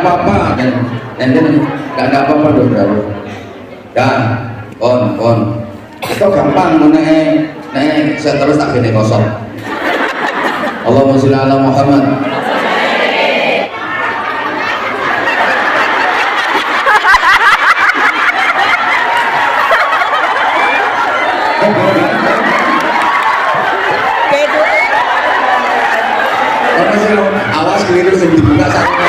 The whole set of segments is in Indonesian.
apa-apa dan nggak ada apa-apa dong bro. Dan kon itu gampang nek saya terus tak gini kosong. Allahumma sholli ala Muhammad. Awas keliru sing dibuka sama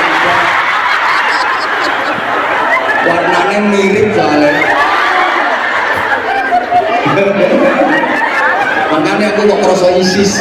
warnanya mirip soalnya. Makanya aku kok kerasa ISIS.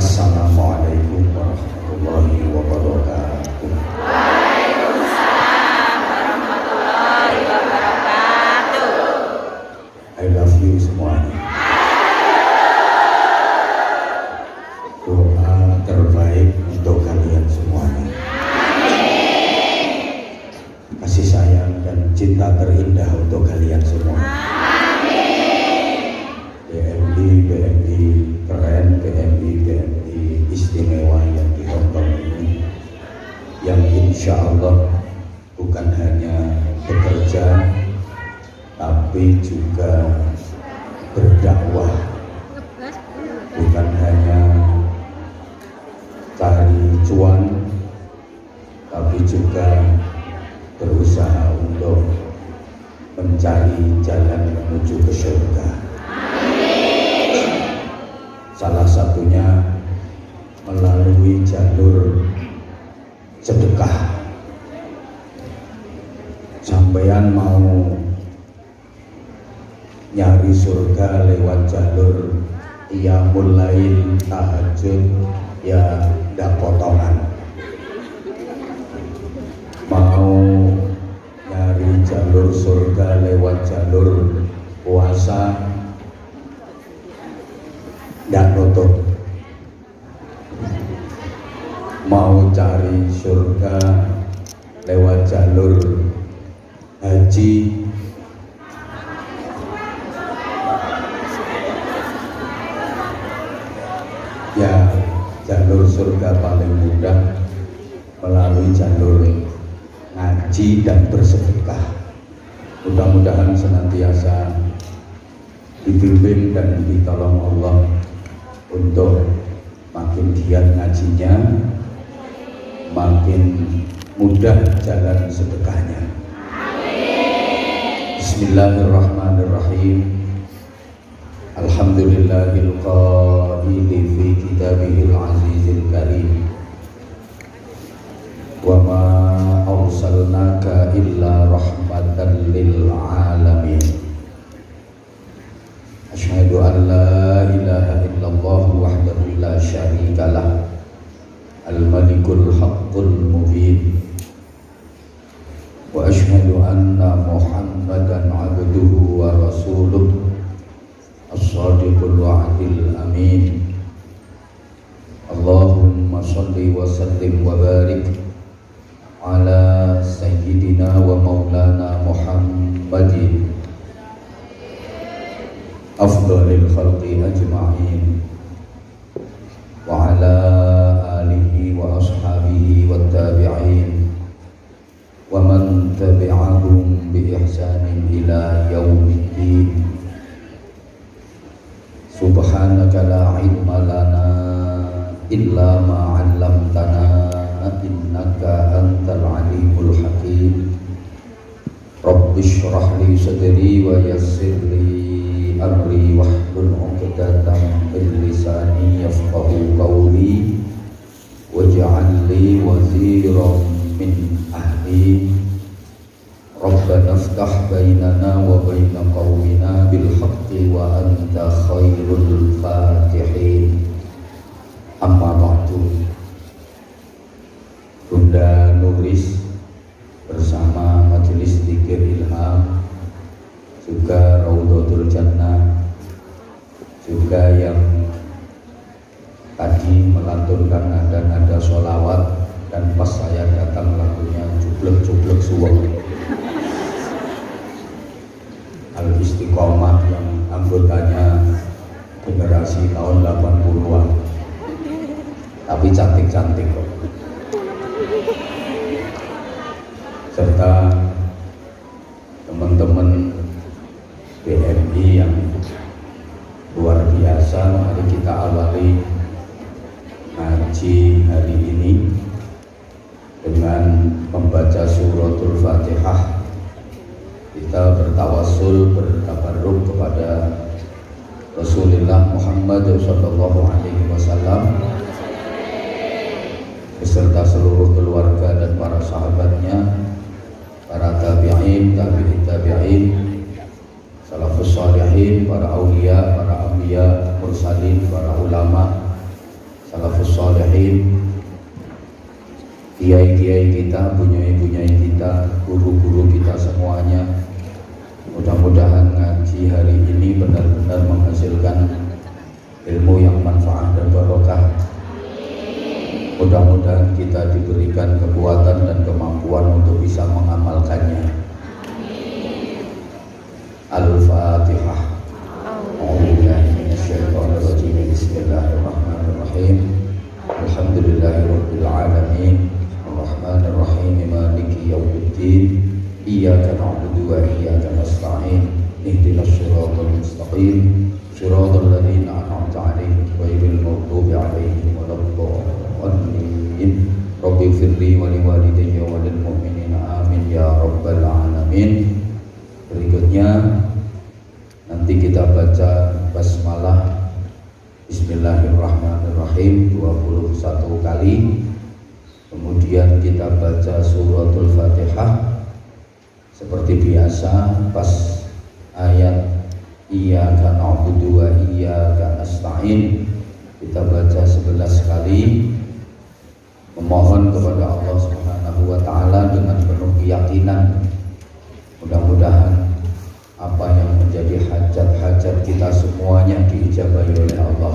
Assalamualaikum warahmatullahi wabarakatuh. Waalaikumsalam warahmatullahi wabarakatuh. I love you semuanya. Doa terbaik untuk kalian semuanya. Kasih sayang dan cinta terindah untuk kalian semua. BMI keren, BMI istimewa yang di Hongkong ini, yang insya Allah bukan hanya bekerja tapi juga berdakwah, bukan hanya cari cuan tapi juga berusaha untuk mencari jalan menuju ke surga. Salah satunya melalui jalur sedekah. Sampeyan mau nyari surga lewat jalur qiyamul lail, tahajud, ya ndak potongan. Mau nyari jalur surga lewat jalur puasa, ndak nutup. Mau cari surga lewat jalur haji, ya jalur surga paling mudah melalui jalur ngaji dan bersedekah. Mudah-mudahan senantiasa dibimbing dan ditolong Allah untuk makin giat ngajinya, makin mudah jalan sedekahnya. Bismillahirrahmanirrahim. Alhamdulillahil qaili fi kitabihil azizil karim. Wa ma arsalnaka illa rahmatan lil alamin. Asyhadu an la ilaha illallah wahdahu la syarika lah, al-malikul haqqul mubin. Wa asyhadu anna Muhammadan abduhu wa rasuluh, as-sadiqul wa'dil amin. Allahumma salli wa sallim wa barik ala sayyidina wa maulana Muhammadin afdhalil khalqi ajma'in wa ala alihi wa ashabihi wa tabi'in wa man tabi'ahum bi ihsanin ila yaumiddin. Subhanaka la ilma lana illa ma 'allamtana innaka antal alimul hakim. Rabbana Rabbi shrah li sadri wa yassir li amri wahlul 'uqdatam min lisani yafqahu qawli waj'al li waziran min ahli Rabbana iftah bainana wa baina qaumina bil haqqi wa anta khairul fatihin. Amma ba'du. Bunda Nuris bersama Majelis Dzikir Ilham, juga Raudhatul Jannah, juga yang tadi melantunkan nada-nada sholawat, dan pas saya datang lagunya jublek-jublek suweng Al-Istiqomah yang anggotanya generasi tahun 80-an, tapi cantik-cantik kok. Serta teman-teman BMI yang luar biasa. Mari kita awali ngaji hari ini dengan membaca suratul Fatihah. Kita bertawassul, bertabarruk kepada Rasulullah Muhammad SAW beserta seluruh keluarga dan para sahabatnya, para tabi'in, tabi'in, salafus salihin, para aulia, para anbiya, mursalin, para ulama, salafus salihin, kiai-kiai kita, bunyai-bunyai kita, guru-guru kita semuanya. Mudah-mudahan ngaji hari ini benar-benar menghasilkan ilmu yang manfaat dan barokah. Mudah-mudahan kita diberikan kekuatan dan kemampuan untuk bisa mengamalkannya. Al-Fatihah. Bismillahirrahmanirrahim. Alhamdulillahirabbil alamin. Ar-Rahmanir-Rahim. Maliki yaumiddin. Iyyaka na'budu wa iyyaka nasta'in. Ihdinas siratal mustaqim. Siratal ladzina an'amta 'alaihim ghairil maghdubi 'alaihim waladdallin. Rabbi ighfirli wa liwalidayya wa lil mu'minina amin ya rabbal alamin. Berikutnya nanti kita baca basmalah Bismillahirrahmanirrahim 21 kali. Kemudian kita baca suratul Fatihah seperti biasa. Pas ayat Iyyaka na'budu wa iyyaka nasta'in kita baca 11 kali, memohon kepada Allah Subhanahu wa taala dengan penuh keyakinan. Mudah-mudahan apa yang menjadi hajat-hajat kita semuanya diijabahi oleh Allah.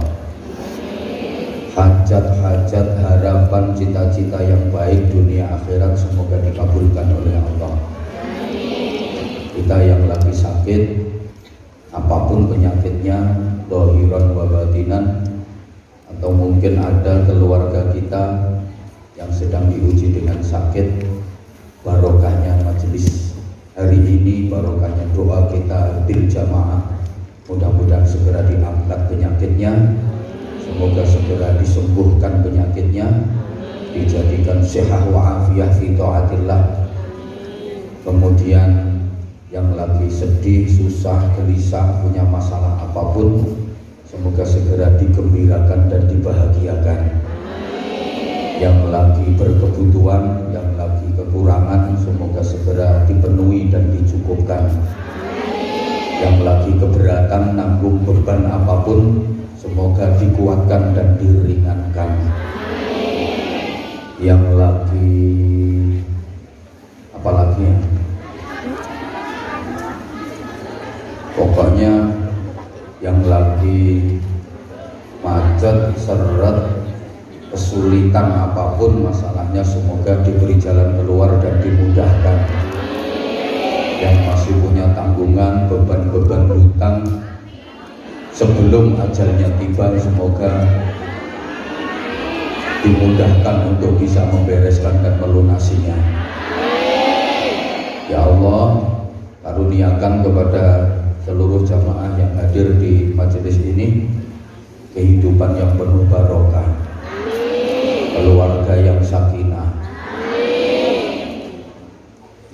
Hajat-hajat, harapan, cita-cita yang baik dunia akhirat semoga dikabulkan oleh Allah. Kita yang lagi sakit, apapun penyakitnya, dhahiran wa batinan, atau mungkin ada keluarga kita yang sedang diuji dengan sakit, barokahnya majelis hari ini, barokahnya doa kita bil jamaah, mudah-mudahan segera diangkat penyakitnya, semoga segera disembuhkan penyakitnya, dijadikan sehat wa afiyah fi taatillah. Kemudian yang lagi sedih, susah, gelisah, punya masalah apapun, semoga segera digembirakan dan dibahagiakan. Yang lagi berkebutuhan, yang lagi kekurangan, semoga segera dipenuhi dan dicukupkan. Yang lagi keberatan, nanggung beban apapun, semoga dikuatkan dan diringankan. Yang lagi apalagi ya? Pokoknya yang lagi macet, seret, kesulitan apapun masalahnya, semoga diberi jalan keluar dan dimudahkan. Yang masih punya tanggungan, beban-beban hutang, sebelum ajalnya tiba, semoga dimudahkan untuk bisa membereskan dan melunasinya. Ya Allah, karuniakan kepada seluruh jamaah yang hadir di majelis ini kehidupan yang penuh barokah, keluarga yang sakinah,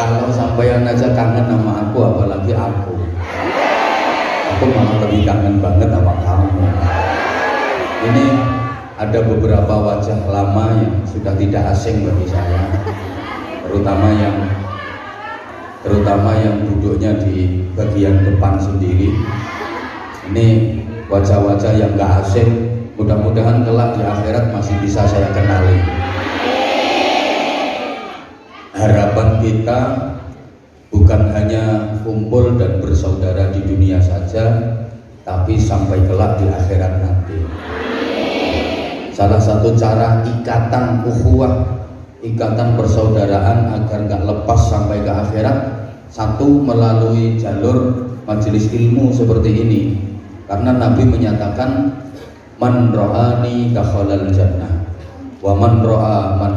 Kalau sampean aja kangen sama aku, apalagi aku malah lebih kangen banget sama kamu. Ini ada beberapa wajah lama yang sudah tidak asing bagi saya, terutama yang duduknya di bagian depan sendiri. Ini wajah-wajah yang gak asing, mudah-mudahan kelak di akhirat masih bisa saya kenali. Harapan kita bukan hanya kumpul dan bersaudara di dunia saja, tapi sampai kelak di akhirat nanti. Salah satu cara ikatan ukhuwah, ikatan persaudaraan agar nggak lepas sampai ke akhirat, satu melalui jalur majelis ilmu seperti ini. Karena Nabi menyatakan, man ra'ani dakhalal jannah, wa man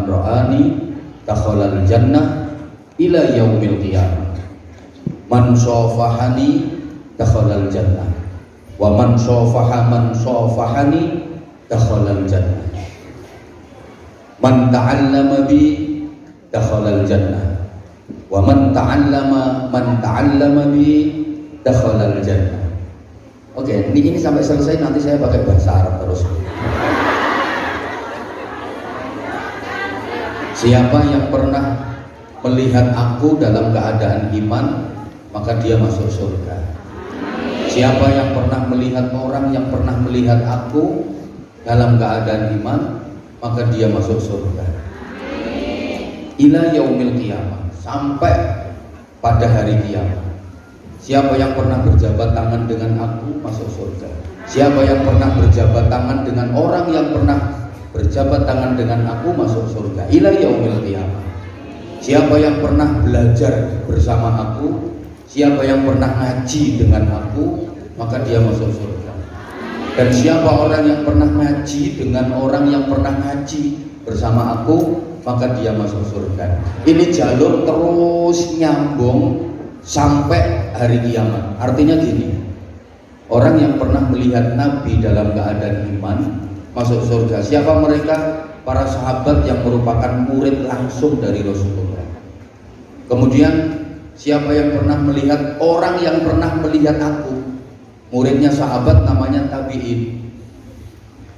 ra'ani dakhalal jannah ila yaumil qiyamah. Man shafahani dakhalal jannah, wa man shafahani dakhalal jannah. Man ta'allama bi dakhalal jannah, wa man ta'allama bi dakhalal jannah. Oke, ini sampai selesai, nanti saya pakai bahasa Arab terus. Siapa yang pernah melihat aku dalam keadaan iman, maka dia masuk surga. Siapa yang pernah melihat orang yang pernah melihat aku dalam keadaan iman, maka dia masuk surga. Ila yaumil qiyamah, sampai pada hari kiamat. Siapa yang pernah berjabat tangan dengan aku masuk surga. Siapa yang pernah berjabat tangan dengan orang yang pernah berjabat tangan dengan aku masuk surga. Ila yaumil qiyamah. Siapa yang pernah belajar bersama aku, siapa yang pernah ngaji dengan aku, maka dia masuk surga. Dan siapa orang yang pernah ngaji dengan orang yang pernah ngaji bersama aku, maka dia masuk surga. Ini jalur terus nyambung sampai hari kiamat. Artinya gini, orang yang pernah melihat Nabi dalam keadaan iman masuk surga. Siapa mereka? Para sahabat yang merupakan murid langsung dari Rasulullah. Kemudian siapa yang pernah melihat orang yang pernah melihat aku, muridnya sahabat namanya tabi'in.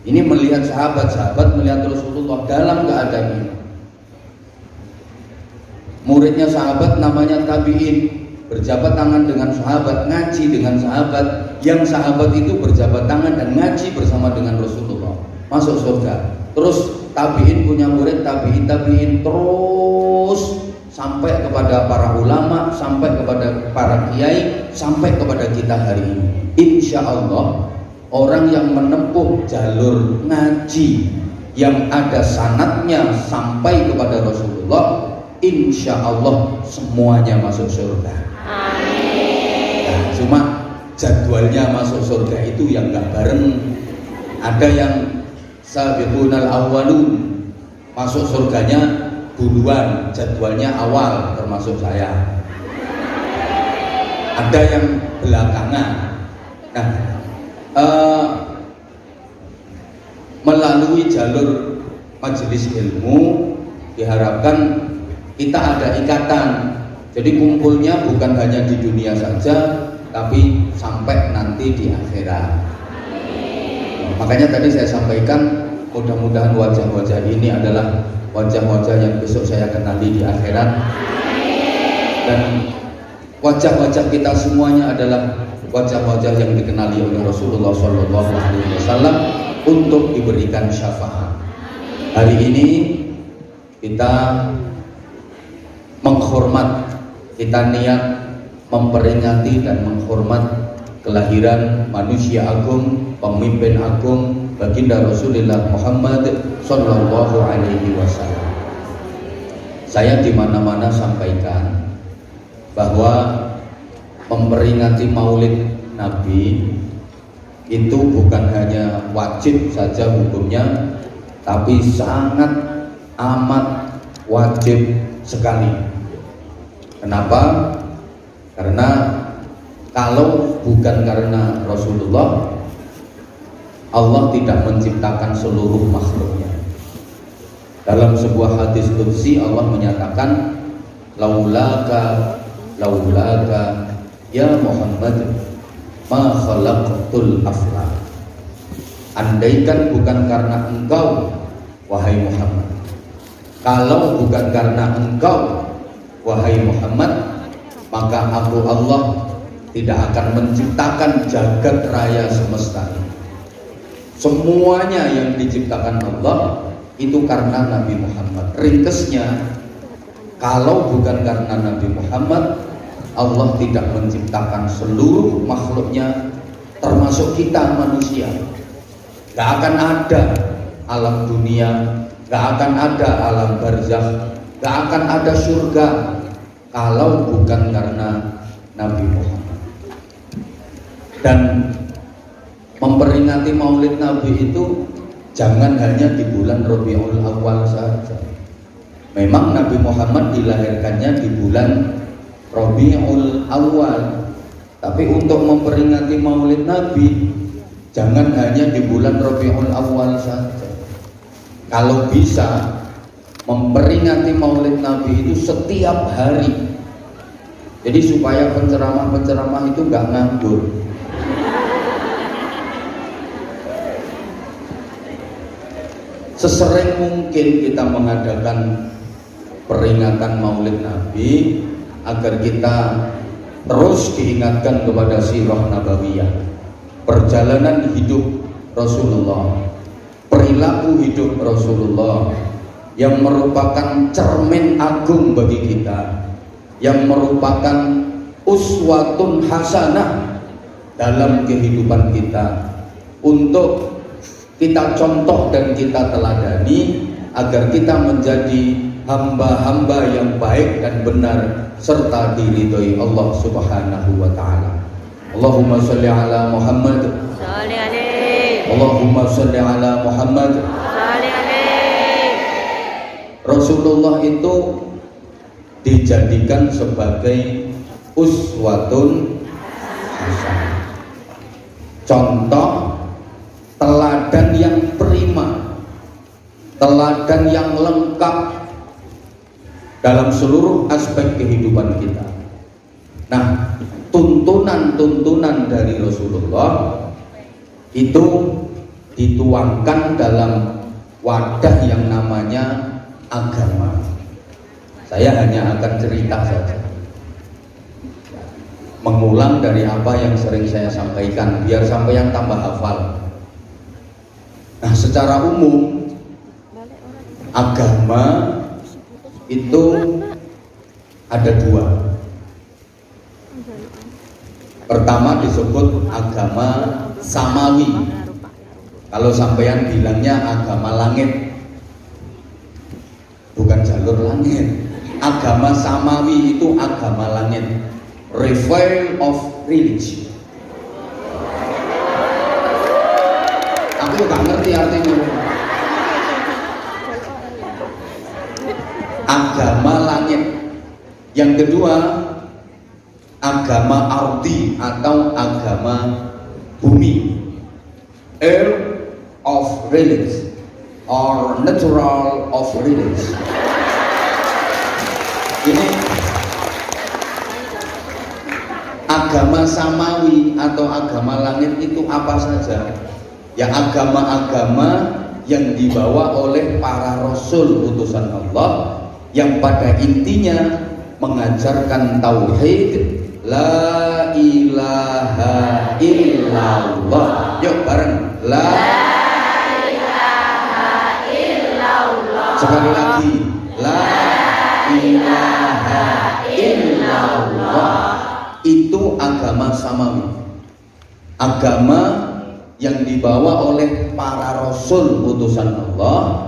Ini melihat sahabat melihat Rasulullah dalam keadaan iman. Muridnya sahabat namanya tabi'in, berjabat tangan dengan sahabat, ngaji dengan sahabat, yang sahabat itu berjabat tangan dan ngaji bersama dengan Rasulullah, masuk surga. Terus tabi'in punya murid, tabi'in terus sampai kepada para ulama, sampai kepada para kiai, sampai kepada kita hari ini. Insya Allah orang yang menempuh jalur ngaji yang ada sanadnya sampai kepada Rasulullah, insya Allah semuanya masuk surga. Nah, cuma jadwalnya masuk surga itu yang gak bareng. Ada yang sabiqunal awwalun, masuk surganya duluan, jadwalnya awal, termasuk saya. Ada yang belakangan. Nah, melalui jalur majelis ilmu diharapkan kita ada ikatan. Jadi kumpulnya bukan hanya di dunia saja, tapi sampai nanti di akhirat. Makanya tadi saya sampaikan, mudah-mudahan wajah-wajah ini adalah wajah-wajah yang besok saya kenali di akhirat. Dan wajah-wajah kita semuanya adalah wajah-wajah yang dikenali oleh Rasulullah SAW untuk diberikan syafaat. Hari ini kita menghormat, kita niat memperingati dan menghormat kelahiran manusia agung, pemimpin agung, baginda Rasulullah Muhammad Sallallahu Alaihi Wasallam. Saya di mana-mana sampaikan bahwa memperingati Maulid Nabi itu bukan hanya wajib saja hukumnya, tapi sangat amat wajib sekali. Kenapa? Karena kalau bukan karena Rasulullah, Allah tidak menciptakan seluruh makhluknya. Dalam sebuah hadis qudsi Allah menyatakan, laulaka ya Muhammad ma khalaqtul aflak. Andaikan bukan karena engkau wahai Muhammad, kalau bukan karena engkau wahai Muhammad, maka aku Allah tidak akan menciptakan jagat raya semesta ini. Semuanya yang diciptakan Allah itu karena Nabi Muhammad. Ringkesnya, kalau bukan karena Nabi Muhammad, Allah tidak menciptakan seluruh makhluknya, termasuk kita manusia. Gak akan ada alam dunia, gak akan ada alam barzakh, gak akan ada surga kalau bukan karena Nabi Muhammad. Dan memperingati Maulid Nabi itu jangan hanya di bulan Rabiul Awal saja. Memang Nabi Muhammad dilahirkannya di bulan Rabiul Awal, tapi untuk memperingati Maulid Nabi jangan hanya di bulan Rabiul Awal saja. Kalau bisa memperingati Maulid Nabi itu setiap hari. Jadi supaya penceramah-penceramah itu nggak nganggur. Sesering mungkin kita mengadakan peringatan Maulid Nabi agar kita terus diingatkan kepada sirah nabawiyah, perjalanan hidup Rasulullah, perilaku hidup Rasulullah yang merupakan cermin agung bagi kita, yang merupakan uswatun hasanah dalam kehidupan kita, untuk kita contoh dan kita teladani agar kita menjadi hamba-hamba yang baik dan benar serta diridhoi Allah Subhanahu wa taala. Allahumma sholli ala Muhammad. Sholli alaihi. Allahumma sholli ala Muhammad. Sholli alaihi. Rasulullah itu dijadikan sebagai uswatun hasanah, contoh teladan yang prima, teladan yang lengkap dalam seluruh aspek kehidupan kita. Nah, tuntunan-tuntunan dari Rasulullah itu dituangkan dalam wadah yang namanya agama. Saya hanya akan cerita saja, mengulang dari apa yang sering saya sampaikan biar sampeyan tambah hafal. Nah, secara umum agama itu ada dua. Pertama disebut agama samawi. Kalau sampeyan bilangnya agama langit, bukan jalur langit. Agama samawi itu agama langit, reveil of religion. Aku gak ngerti artinya. Agama langit. Yang kedua, agama ardi atau agama bumi, earth of religion or natural of religion. Ini agama samawi atau agama langit itu apa saja? Ya, agama-agama yang dibawa oleh para rasul utusan Allah, yang pada intinya mengajarkan tauhid, la ilaha illallah. Yuk bareng, la ilaha illallah. Sekali lagi, la ilaha illallah. Itu agama samawi, agama yang dibawa oleh para rasul utusan Allah,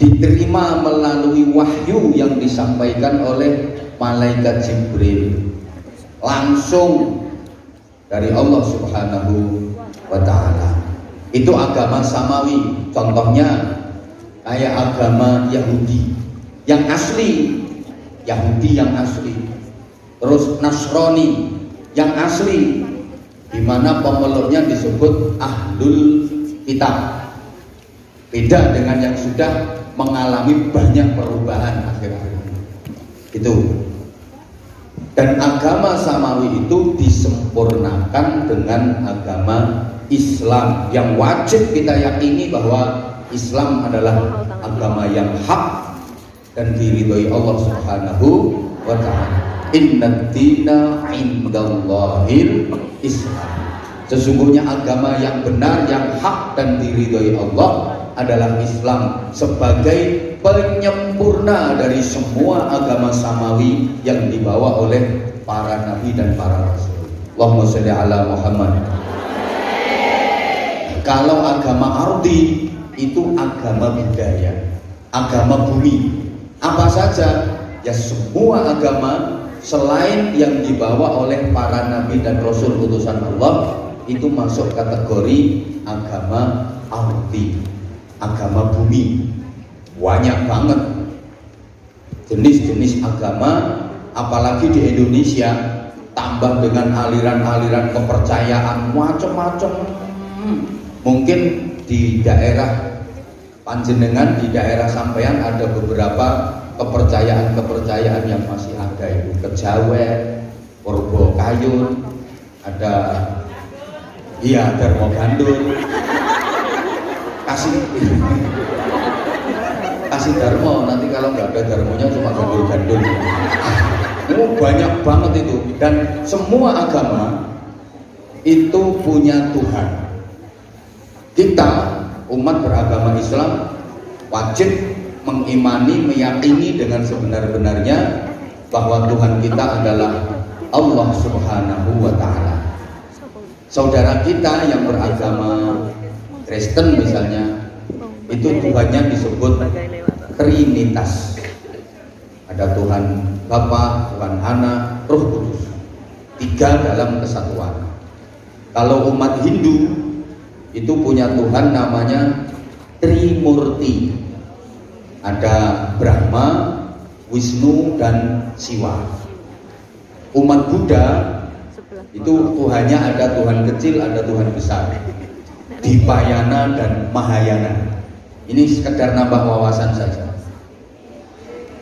diterima melalui wahyu yang disampaikan oleh malaikat Jibril langsung dari Allah Subhanahu wa ta'ala. Itu agama samawi. Contohnya kayak agama Yahudi yang asli, Yahudi yang asli, terus Nasrani yang asli, di mana pemeluknya disebut ahlul kitab. Beda dengan yang sudah mengalami banyak perubahan akhir-akhir ini. Itu. Dan agama samawi itu disempurnakan dengan agama Islam yang wajib kita yakini bahwa Islam adalah agama yang hak dan diridhoi Allah Subhanahu wa ta'ala. Inna dina indallahil Islam. Sesungguhnya agama yang benar, yang hak dan diridhoi Allah adalah Islam sebagai penyempurna dari semua agama samawi yang dibawa oleh para nabi dan para rasul. Allahumma sholli ala Muhammad. Kalau agama ardi itu agama budaya, agama bumi. Apa saja? Ya semua agama selain yang dibawa oleh para nabi dan rasul utusan Allah itu masuk kategori agama ardi, agama bumi. Banyak banget jenis-jenis agama, apalagi di Indonesia, tambah dengan aliran-aliran kepercayaan macam-macam. Mungkin di daerah panjenengan, di daerah sampean ada beberapa kepercayaan-kepercayaan yang masih ada, itu Kejawen, Purbokayun, ada Darmo Gandul, kasih Darmo, nanti kalau nggak ada Darmonya cuma gandul-gandul. Banyak banget itu, dan semua agama itu punya Tuhan. Kita umat beragama Islam wajib mengimani, meyakini dengan sebenar-benarnya bahwa Tuhan kita adalah Allah Subhanahu wa ta'ala. Saudara kita yang beragama Kristen misalnya, itu Tuhannya disebut Trinitas. Ada Tuhan Bapa, Tuhan Anak, Roh Kudus, 3 dalam kesatuan. Kalau umat Hindu itu punya Tuhan namanya Trimurti. Ada Brahma, Wisnu, dan Siwa. Umat Buddha itu Tuhannya ada Tuhan kecil, ada Tuhan besar, Dipayana dan Mahayana. Ini sekedar nambah wawasan saja.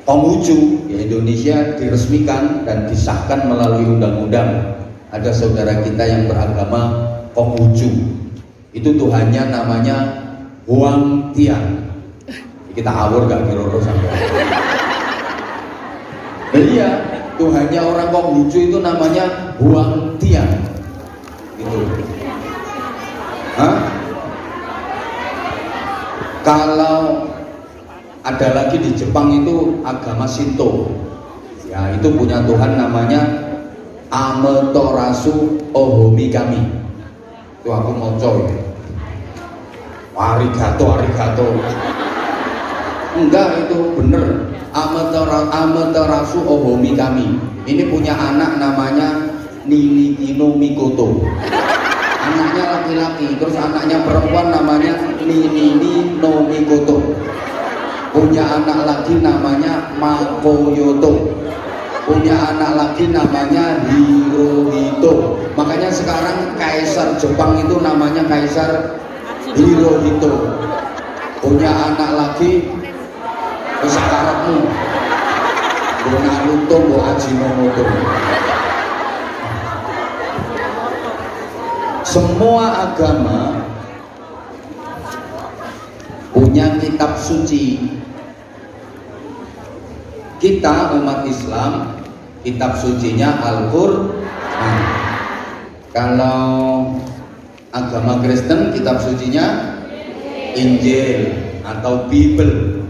Konghucu di Indonesia diresmikan dan disahkan melalui undang-undang. Ada saudara kita yang beragama Konghucu. Itu Tuhannya namanya Huang Tian. Kita awur gak kira-kira sampai. Iya, Tuhannya orang Konghucu itu namanya Huang Tian. Gitu. Hah? Kalau ada lagi di Jepang itu agama Shinto. Ya, itu punya Tuhan namanya Amaterasu Ohomikami. Itu aku mau coy. Arigato. Enggak, itu bener. Amaterasu Ohomikami. Ini punya anak namanya Ninitino Mikoto. Anaknya laki-laki, terus anaknya perempuan namanya Ninini no Mikoto. Punya anak lagi namanya Makoyoto. Punya anak lagi namanya Hirohito. Makanya sekarang kaisar Jepang itu namanya Kaisar Hirohito. Punya anak lagi pesakarepmu, Bo Naruto, Bo Ajinomoto. Semua agama punya kitab suci. Kita umat Islam, kitab sucinya Al-Qur'an. Kalau agama Kristen, kitab sucinya Injil atau Bible.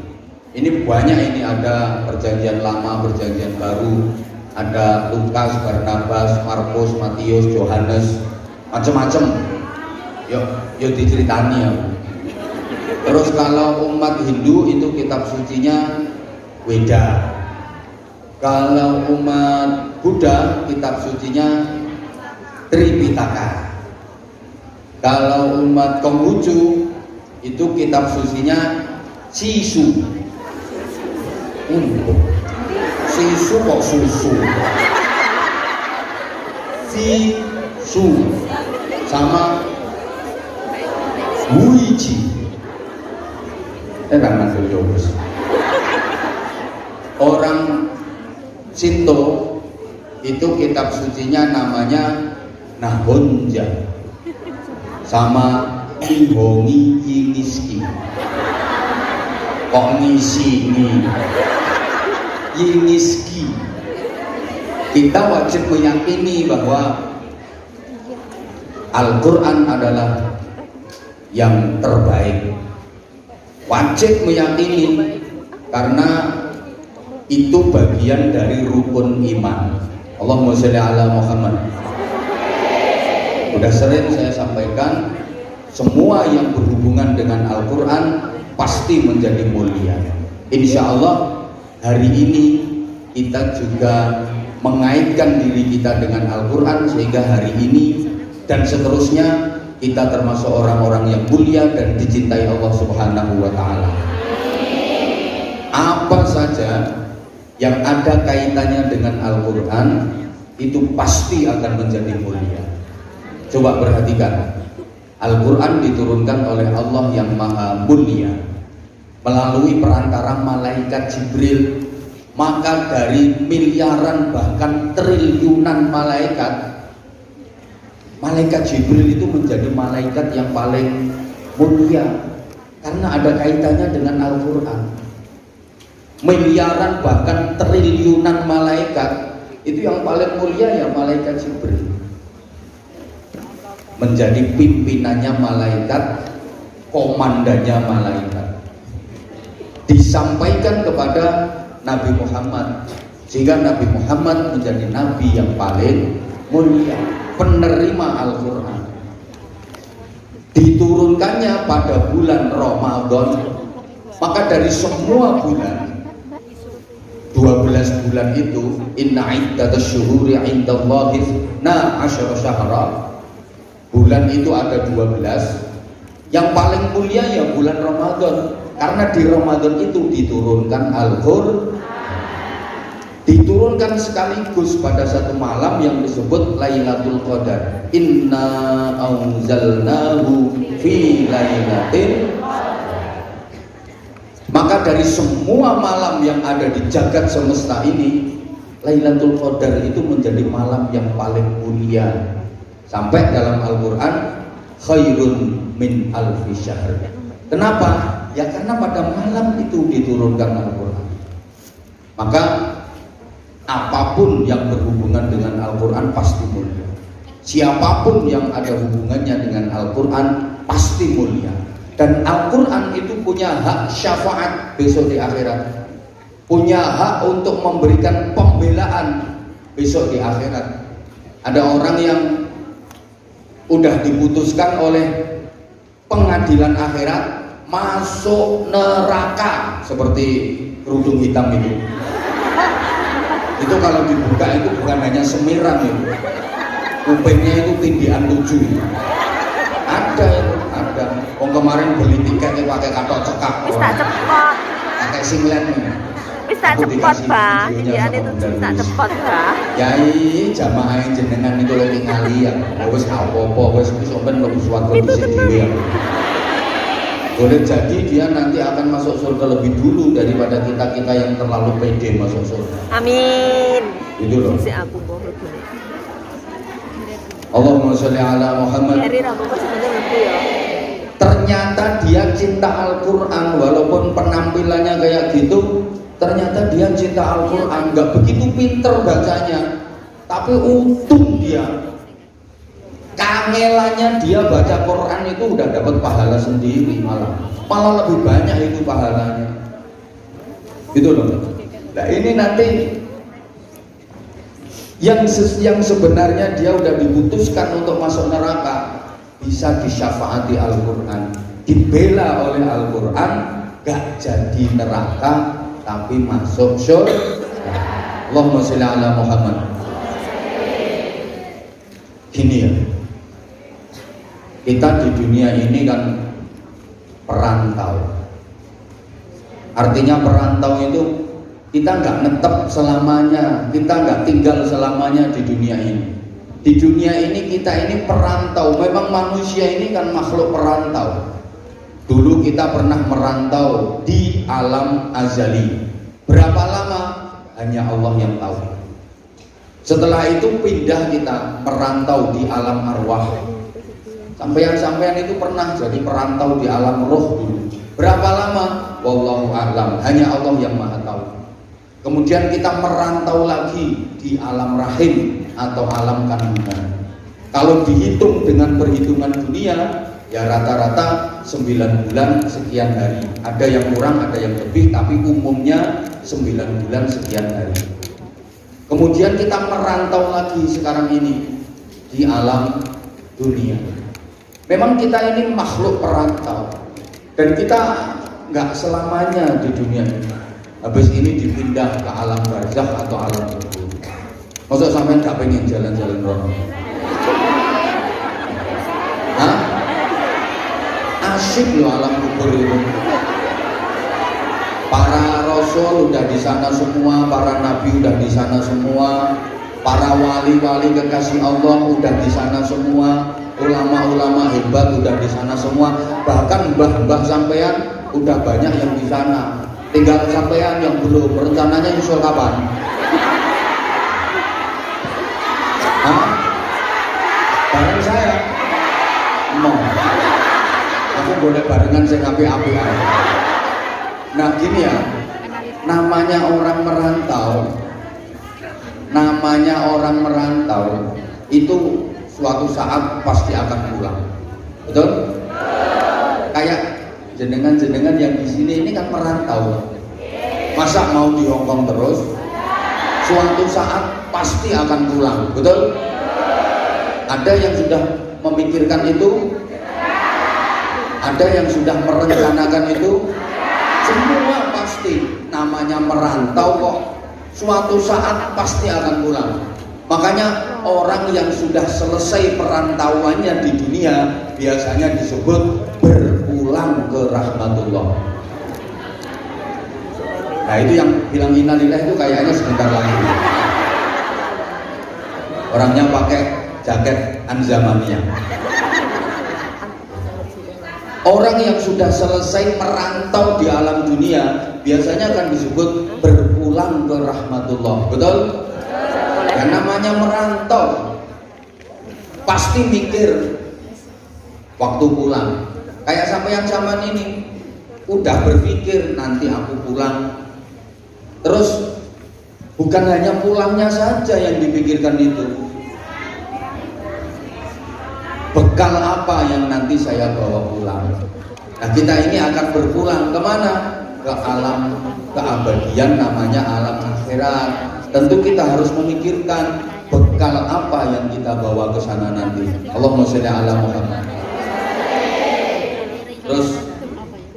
Ini banyak, ini ada perjanjian lama, perjanjian baru, ada Lukas, Barnabas, Markus, Matius, Yohanes, macam-macam. Yuk diceritani ya. Terus kalau umat Hindu itu kitab sucinya Weda. Kalau umat Buddha kitab sucinya Tripitaka. Kalau umat Konghucu itu kitab sucinya Sisu. Sisu kok susu? Sisu sama Wuiji. Orang Shinto itu kitab sucinya namanya Nahonja sama Nihongi Yingiski. Kok ngisi nih Yingiski. Kita wajib meyakini bahwa Al-Quran adalah yang terbaik. Wajib meyakini karena itu bagian dari rukun iman. Allahumma sholli ala Muhammad. Sudah sering saya sampaikan, semua yang berhubungan dengan Al-Quran pasti menjadi mulia. Insya Allah hari ini kita juga mengaitkan diri kita dengan Al-Quran, sehingga hari ini dan seterusnya kita termasuk orang-orang yang mulia dan dicintai Allah Subhanahu wa Ta'ala. Apa saja yang ada kaitannya dengan Al-Quran itu pasti akan menjadi mulia. Coba perhatikan, Al-Quran diturunkan oleh Allah yang maha mulia melalui perantara malaikat Jibril. Maka dari miliaran bahkan triliunan malaikat, malaikat Jibril itu menjadi malaikat yang paling mulia karena ada kaitannya dengan Al-Quran. Miliaran bahkan triliunan malaikat, itu yang paling mulia ya malaikat Jibril. Menjadi pimpinannya malaikat, komandannya malaikat. Disampaikan kepada Nabi Muhammad, sehingga Nabi Muhammad menjadi nabi yang paling mulia, penerima Al-Quran. Diturunkannya pada bulan Ramadan, maka dari semua bulan, 12 bulan itu, inna iddatash syuhuri indallahi 12 syahra, bulan itu ada 12. Yang paling mulia ya bulan Ramadan, karena di Ramadan itu diturunkan Al-Quran, diturunkan sekaligus pada satu malam yang disebut Lailatul Qadar. Inna anzalnahu fi lailatin. Maka dari semua malam yang ada di jagat semesta ini, Lailatul Qadar itu menjadi malam yang paling mulia. Sampai dalam Al-Quran, khairun min alfi syahr. Kenapa? Ya karena pada malam itu diturunkan Al-Quran. Maka apapun yang berhubungan dengan Al-Quran pasti mulia. Siapapun yang ada hubungannya dengan Al-Quran pasti mulia. Dan Al-Quran itu punya hak syafaat besok di akhirat, punya hak untuk memberikan pembelaan besok di akhirat. Ada orang yang udah diputuskan oleh pengadilan akhirat masuk neraka seperti kerudung hitam itu. Itu kalau dibuka itu bukan hanya semiran itu, kupingnya itu tindihan 7. Ada itu, ada. Kemarin beli tiketnya pakai katok cekak. Bisa cepot. Pakai singlet. Bisa cepot, Pak. Tindihan itu bisa cepot, Pak. Yai jamaah jenengan itu lagi ngali ya. Wis apa-apa wis sampean mlebu swarga dhisik dhewe ya. Boleh jadi dia nanti akan masuk surga lebih dulu daripada kita-kita yang terlalu pede masuk surga. Amin. Itu loh. Si aku boh lebih. Allahumma sholli ala Muhammad. Hari Rabu pas sebenarnya lebih ya. Ternyata dia cinta Al-Quran, walaupun penampilannya kayak gitu, ternyata dia cinta Al-Quran. Gak begitu pinter bacanya, tapi untung dia, kangelannya dia baca Quran itu udah dapat pahala sendiri, malah lebih banyak itu pahalanya. Gitu loh. Nah ini nanti yang sebenarnya dia udah diputuskan untuk masuk neraka, bisa disyafaati Al-Quran, dibela oleh Al-Quran, gak jadi neraka tapi masuk surga. Allahumma sholli ala Muhammad. Gini ya, kita di dunia ini kan perantau. Artinya perantau itu kita nggak netep selamanya, kita nggak tinggal selamanya di dunia ini. Di dunia ini kita ini perantau. Memang manusia ini kan makhluk perantau. Dulu kita pernah merantau di alam azali. Berapa lama? Hanya Allah yang tahu. Setelah itu pindah kita merantau di alam arwah. Sampean-sampean itu pernah jadi perantau di alam roh dulu. Berapa lama? Wallahu a'lam. Hanya Allah yang maha tahu. Kemudian kita merantau lagi di alam rahim atau alam kandungan. Kalau dihitung dengan perhitungan dunia, ya rata-rata 9 bulan sekian hari. Ada yang kurang, ada yang lebih, tapi umumnya 9 bulan sekian hari. Kemudian kita merantau lagi sekarang ini di alam dunia. Memang kita ini makhluk perantau, dan kita nggak selamanya di dunia ini. Habis ini dipindah ke alam barzakh atau alam kubur. Masa sampean nggak pengen jalan-jalan roh? Hah? Asyik loh alam kubur itu. Para rasul udah di sana semua, para nabi udah di sana semua, para wali-wali kekasih Allah udah di sana semua, ulama-ulama hebat udah di sana semua, bahkan mbah-mbah sampean udah banyak yang di sana. Tinggal sampean yang belum. Rencananya nyusul kapan? Hah? Bareng saya? Mau? Aku boleh barengan sing api-api aja. Nah gini ya, namanya orang merantau itu suatu saat pasti akan pulang, betul? Kayak jenengan yang di sini ini kan merantau, masa mau di Hongkong terus? Suatu saat pasti akan pulang, betul? Ada yang sudah memikirkan itu? Ada yang sudah merencanakan itu? Semua pasti. Namanya merantau kok, suatu saat pasti akan pulang. Makanya orang yang sudah selesai perantauannya di dunia biasanya disebut berpulang ke rahmatullah. Nah itu yang bilang innalillah itu kayaknya sebentar lagi. Orangnya pakai jaket Anzamaniyah. Orang yang sudah selesai merantau di alam dunia biasanya akan disebut berpulang ke rahmatullah, betul? Yang namanya merantau pasti mikir waktu pulang. Kayak sampean zaman ini udah berpikir nanti aku pulang. Terus bukan hanya pulangnya saja yang dipikirkan itu, bekal apa yang nanti saya bawa pulang. Nah kita ini akan berpulang kemana? Ke alam keabadian, namanya alam akhirat. Tentu kita harus memikirkan bekal apa yang kita bawa ke sana nanti. Allahumma sholli ala Muhammad. Terus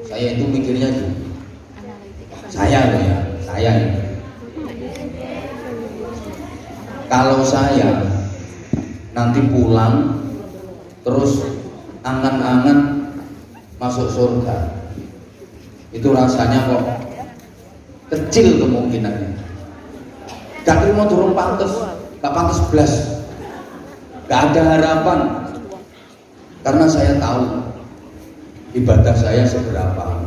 saya itu mikirnya gini, saya ini. Kalau saya nanti pulang terus angan-angan masuk surga, itu rasanya kok kecil kemungkinannya. Gak mau turun pantes, gak pantes belas, gak ada harapan. Karena saya tahu ibadah saya seberapa,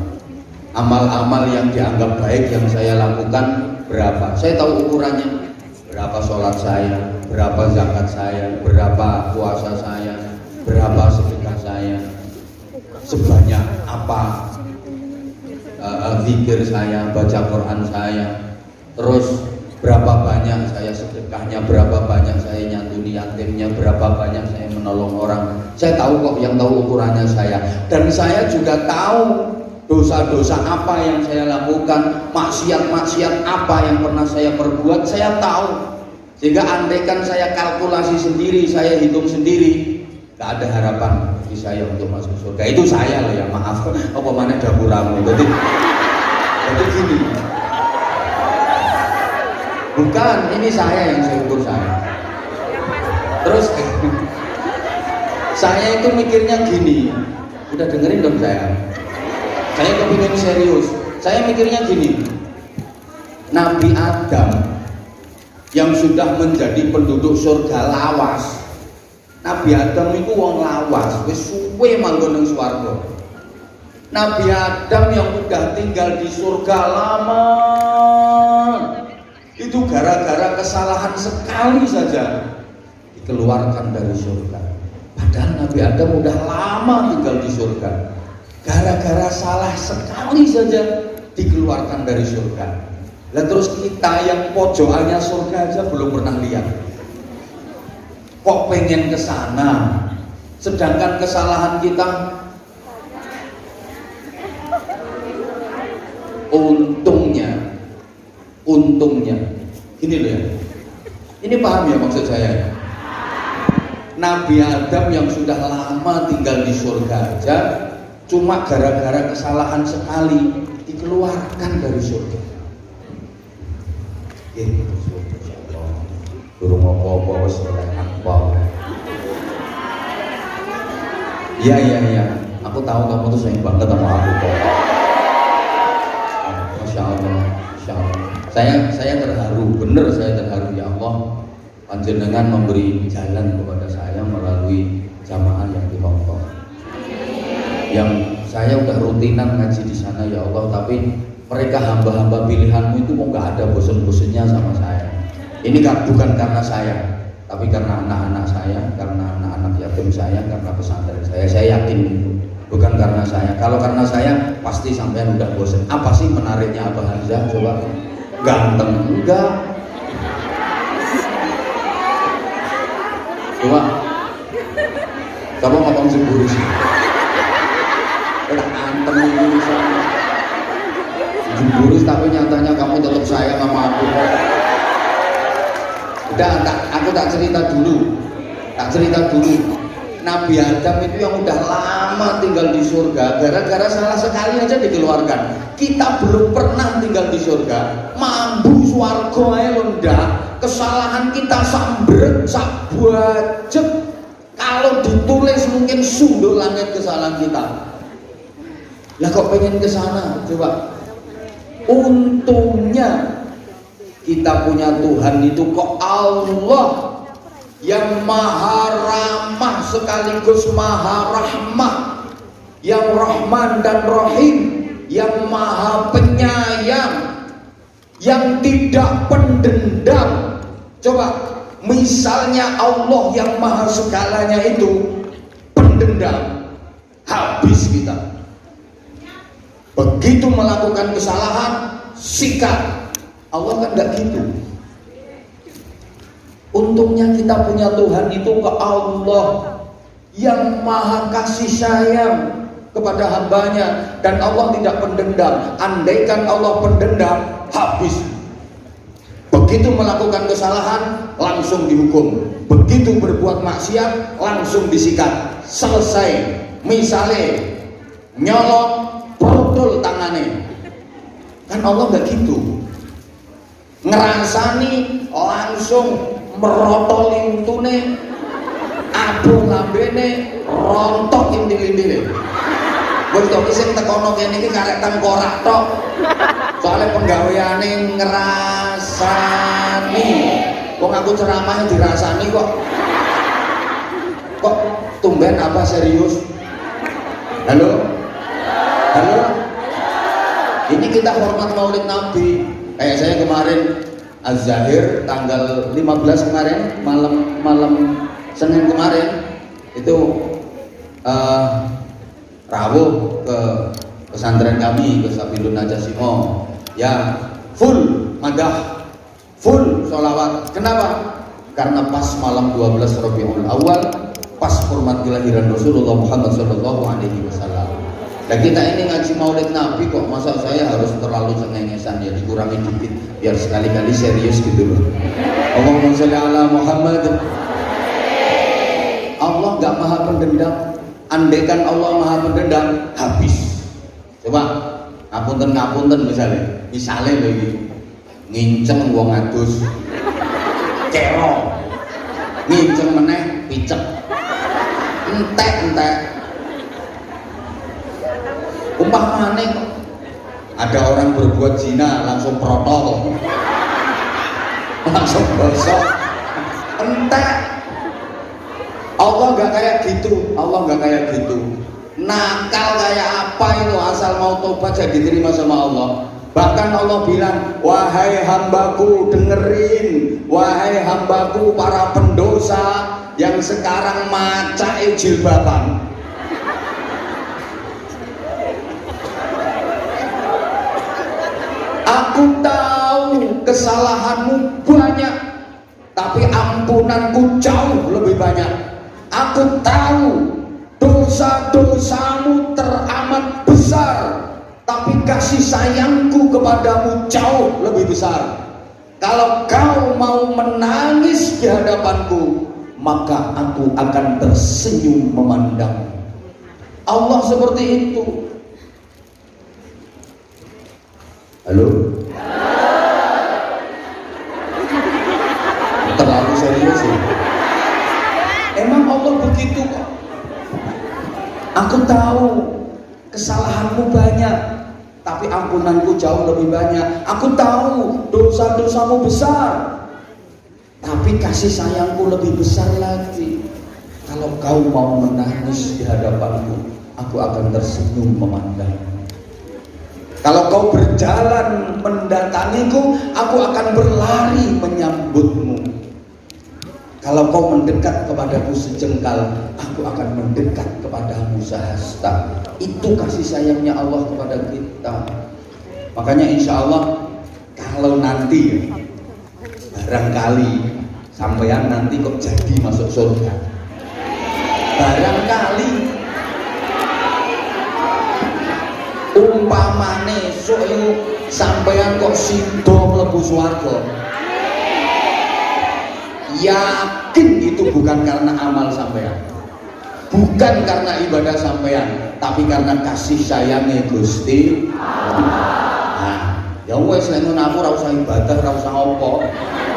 amal-amal yang dianggap baik yang saya lakukan berapa. Saya tahu ukurannya, berapa sholat saya, berapa zakat saya, berapa puasa saya, berapa sedekah saya, sebanyak apa zikir saya, baca Quran saya, terus berapa banyak saya sedekahnya, berapa banyak saya nyantuni yatimnya, berapa banyak saya menolong orang. Saya tahu kok, yang tahu ukurannya saya. Dan saya juga tahu dosa-dosa apa yang saya lakukan, maksiat-maksiat apa yang pernah saya perbuat, saya tahu. Sehingga andaikan saya kalkulasi sendiri, saya hitung sendiri, gak ada harapan bagi saya untuk masuk surga. Itu saya loh ya, maaf. Apa mana dapuramu? Jadi gini, bukan, ini saya yang saya ukur saya. Terus saya itu mikirnya gini, udah dengerin dong saya kepingin serius. Saya mikirnya gini, Nabi Adam yang sudah menjadi penduduk surga lawas. Nabi Adam itu wong lawas, wis suwe manggon nang swarga. Nabi Adam yang udah tinggal di surga lama, itu gara-gara kesalahan sekali saja dikeluarkan dari surga. Padahal Nabi Adam udah lama tinggal di surga, gara-gara salah sekali saja dikeluarkan dari surga. Lah terus kita yang pojokannya surga aja belum pernah lihat, kok pengen ke sana, sedangkan kesalahan kita untungnya ini loh ya, ini paham ya maksud saya. Nabi Adam yang sudah lama tinggal di surga aja cuma gara-gara kesalahan sekali dikeluarkan dari surga. Durung apa-apa wis apa. Iya, aku tahu kamu tuh sayang banget sama aku kok. Masya Allah. Saya terharu, bener saya terharu ya Allah. Panjenengan memberi jalan kepada saya melalui jamaah yang di Hongkong. Yang saya udah rutinan ngaji di sana ya Allah, tapi mereka hamba-hamba pilihanmu itu kok nggak ada bosan-bosannya sama saya. Ini bukan karena saya, tapi karena anak-anak saya, karena anak-anak yatim saya, karena pesantren saya yakin itu. Bukan karena saya. Kalau karena saya pasti sampean udah bosan. Apa sih menariknya Abah Hamzah? Coba. Ganteng enggak? Coba ngomong cemburu sih. Ganteng ini cemburu, tapi nyatanya kamu tetap sayang sama aku. Udah, aku tak cerita dulu. Nabi Adam itu yang udah lama tinggal di surga, gara-gara salah sekali aja dikeluarkan. Kita belum pernah tinggal di surga, mambu swarga ae londa, kesalahan kita sambret sak budget. Kalau ditulis mungkin sundul langit kesalahan kita. Lah kok pengen ke sana? Coba. Untungnya kita punya Tuhan itu kok Allah yang maha ramah sekaligus maha rahmah, yang Rahman dan Rahim, yang maha penyayang, yang tidak pendendam. Coba, misalnya Allah yang maha segalanya itu pendendam, habis kita. Begitu melakukan kesalahan, sikat. Allah kan enggak gitu. Untungnya kita punya Tuhan itu ke Allah yang maha kasih sayang kepada hambanya, dan Allah tidak pendendam. Andaikan Allah pendendam, habis. Begitu melakukan kesalahan langsung dihukum, begitu berbuat maksiat langsung disikat, selesai. Misalnya nyolong, protol tangane, kan Allah nggak gitu. Ngerasani langsung merotol intune, aduh lambene rontok intil-intile. Wis to iki sing tekono kene iki karek tengkorak tok. Soale penggaweane ngrasani. Wong aku ceramah dirasani kok. Kok tumben apa serius? Halo? Ini kita hormat Maulid Nabi. Kayak saya kemarin Az-Zahir tanggal 15 kemarin, malam Senin kemarin itu rawuh ke pesantren kami, ke Sabilun Najasimo, ya full madah, full sholawat. Kenapa? Karena pas malam 12 Rabiul Awal, pas hormat kelahiran Rasulullah Muhammad SAW. Dan kita ini ngaji Maulid Nabi kok, masa saya harus terlalu cengengesan, ya dikurangi dikit biar sekali-kali serius gitu loh. Allahumma sholli ala Muhammad. Allah nggak maha pendendam. Andaikan Allah maha pendendam, habis. Coba ngapunten misalnya lagi nginceng wong adus, cero, nginceng meneh picek, entek. Umpamane ada orang berbuat zina langsung protol, langsung gosok, entek. Allah nggak kayak gitu. Nakal kayak apa itu, asal mau tobat jadi diterima sama Allah. Bahkan Allah bilang, wahai hambaku dengerin, wahai hambaku para pendosa yang sekarang maca jilbaban. Aku tahu kesalahanmu banyak, tapi ampunanku jauh lebih banyak. Aku tahu dosa-dosamu teramat besar, tapi kasih sayangku kepadamu jauh lebih besar. Kalau kau mau menangis di hadapanku, maka aku akan tersenyum memandang. Allah seperti itu. Halo? Terlalu serius sih. Emang Allah begitu kok. Aku tahu kesalahanmu banyak, tapi ampunanku jauh lebih banyak. Aku tahu dosa-dosamu besar, tapi kasih sayangku lebih besar lagi. Kalau kau mau menangis di hadapanku, aku akan tersenyum memandang. Kalau kau berjalan mendatangiku, aku akan berlari menyambutmu. Kalau kau mendekat kepadaku sejengkal, aku akan mendekat kepadamu sehasta. Itu kasih sayangnya Allah kepada kita. Makanya insya Allah, kalau nanti barangkali sampean nanti kok jadi masuk surga, barangkali umpamane sok sampean kok sido mlebu swarga, yakin itu bukan karena amal sampean, bukan karena ibadah sampean, tapi karena kasih sayangnya Gusti Allah. Ya wes nek ngono aku ora usah ibadah, ora usah apa.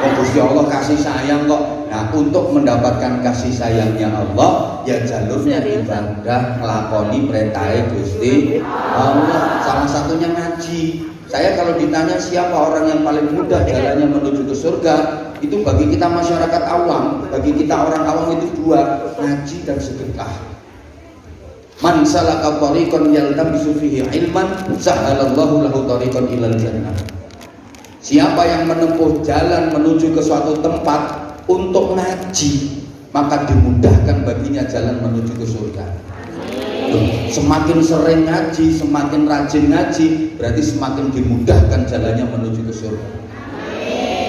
Wong Gusti Allah kasih sayang kok. Nah, untuk mendapatkan kasih sayangnya Allah, ya jalurnya ibadah, nglakoni perintah Gusti Allah. Salah satunya ngaji. Saya kalau ditanya siapa orang yang paling mudah jalannya menuju ke surga, itu bagi kita masyarakat awam, bagi kita orang awam itu dua, ngaji dan sedekah. Man salaka tariqan yaltamisu fihi ilman sahalallahu lahu tariqan ilal jannah. Siapa yang menempuh jalan menuju ke suatu tempat untuk ngaji, maka dimudahkan baginya jalan menuju ke surga. Semakin sering ngaji, semakin rajin ngaji, berarti semakin dimudahkan jalannya menuju ke surga.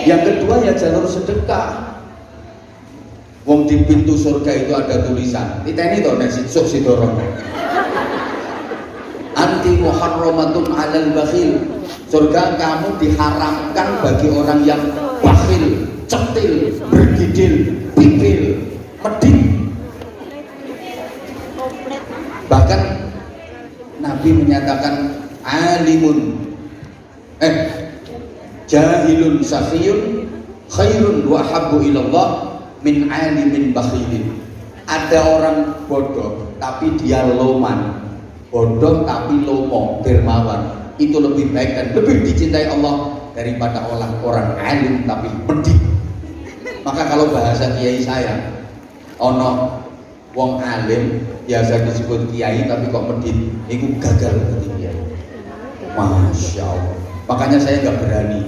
Yang kedua ya jalur sedekah. Wong di pintu surga itu ada tulisan. Diteni to nek sik sidorong. Anti muharramatun 'alal bakhil. Surga kamu diharamkan bagi orang yang bakhil, cetil, bergidil, pipil, medit. Bahkan Nabi menyatakan alimun jahilun safiyun khairun wa habbu ilallah min alimin bakhilin. Ada orang bodoh tapi dia loman, bodoh tapi lomo, dermawan, itu lebih baik dan lebih dicintai Allah daripada orang alim tapi medit. Maka kalau bahasa kiai saya, ono wong alim biasa disebut kiai tapi kok medit, itu gagal dari kiai. Masya Allah. Makanya saya nggak berani.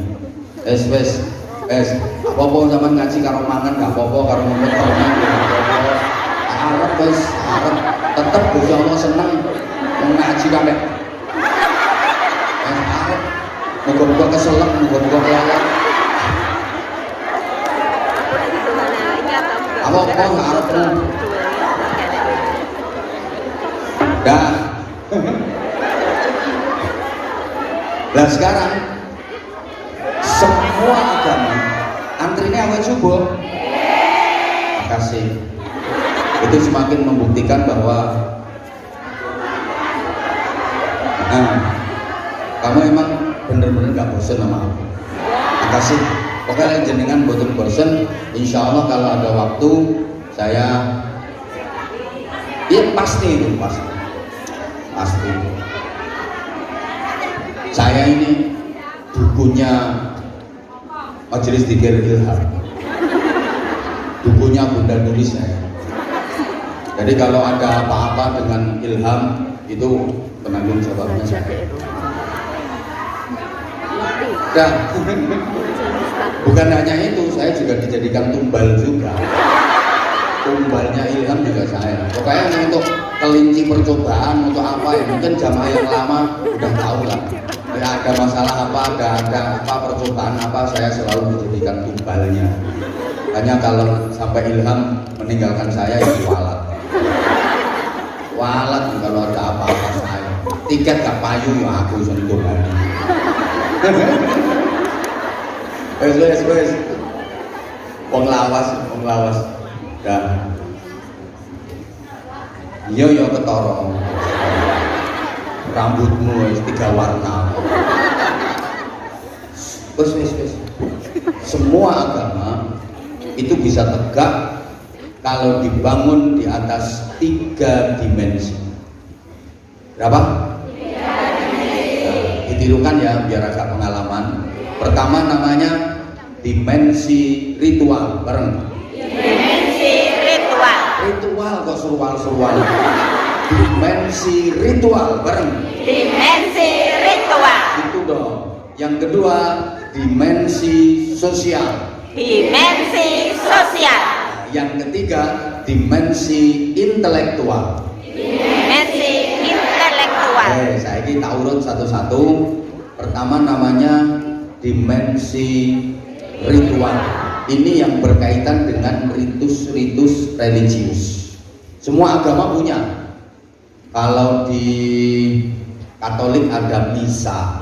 Apa-apa zaman ngaji karo mangan nggak apa-apa, karo ngomong tahunan nggak apa-apa. Arep wes, arep tetep Gusti Allah seneng ngaji kabeh. Arep muga-muga keselak, muga-muga kelelep. Apa-apa nggak arep. Dah. Lah sekarang semua agama antrinya awal subuh. Makasih. Itu semakin membuktikan bahwa kamu emang bener-bener gak bosen sama aku. Makasih. Pokoknya jenengan boten bosen. Insya Allah kalau ada waktu saya, ya pasti itu pasti. Saya ini bukunya Majelis Dzikir Ilham, bukunya Bunda nulis saya. Jadi kalau ada apa-apa dengan Ilham itu penanggung jawabnya saya. Dan bukan hanya itu, saya juga dijadikan tumbal juga. Tumbalnya Ilham juga saya. Pokoknya untuk kelinci percobaan untuk apa ya, mungkin jamaah yang lama udah tahu lah. Ya, ada masalah apa, ada apa percobaan apa, saya selalu dijadikan tumbalnya. Hanya kalau sampai Ilham meninggalkan saya ya walat. Walat kalau ada apa-apa saya. Tiket gak payu ya aku sentuh lagi. Wes. Wong lawas. Dah. Iya ketara. Rambutmu wis 3 warna. Wes. Semua agama itu bisa tegak kalau dibangun di atas 3 dimensi. Berapa? 3 dimensi. Ditirukan ya biar agak pengalaman. Pertama namanya dimensi ritual, bareng. Ritual kok serual-serual. Dimensi ritual bareng. Dimensi ritual. Itu dong. Yang kedua dimensi sosial. Dimensi sosial. Yang ketiga dimensi intelektual. Dimensi intelektual. Saya ini tak urut satu-satu. Pertama namanya dimensi ritual. Ini yang berkaitan dengan ritus-ritus religius. Semua agama punya. Kalau di Katolik ada misa,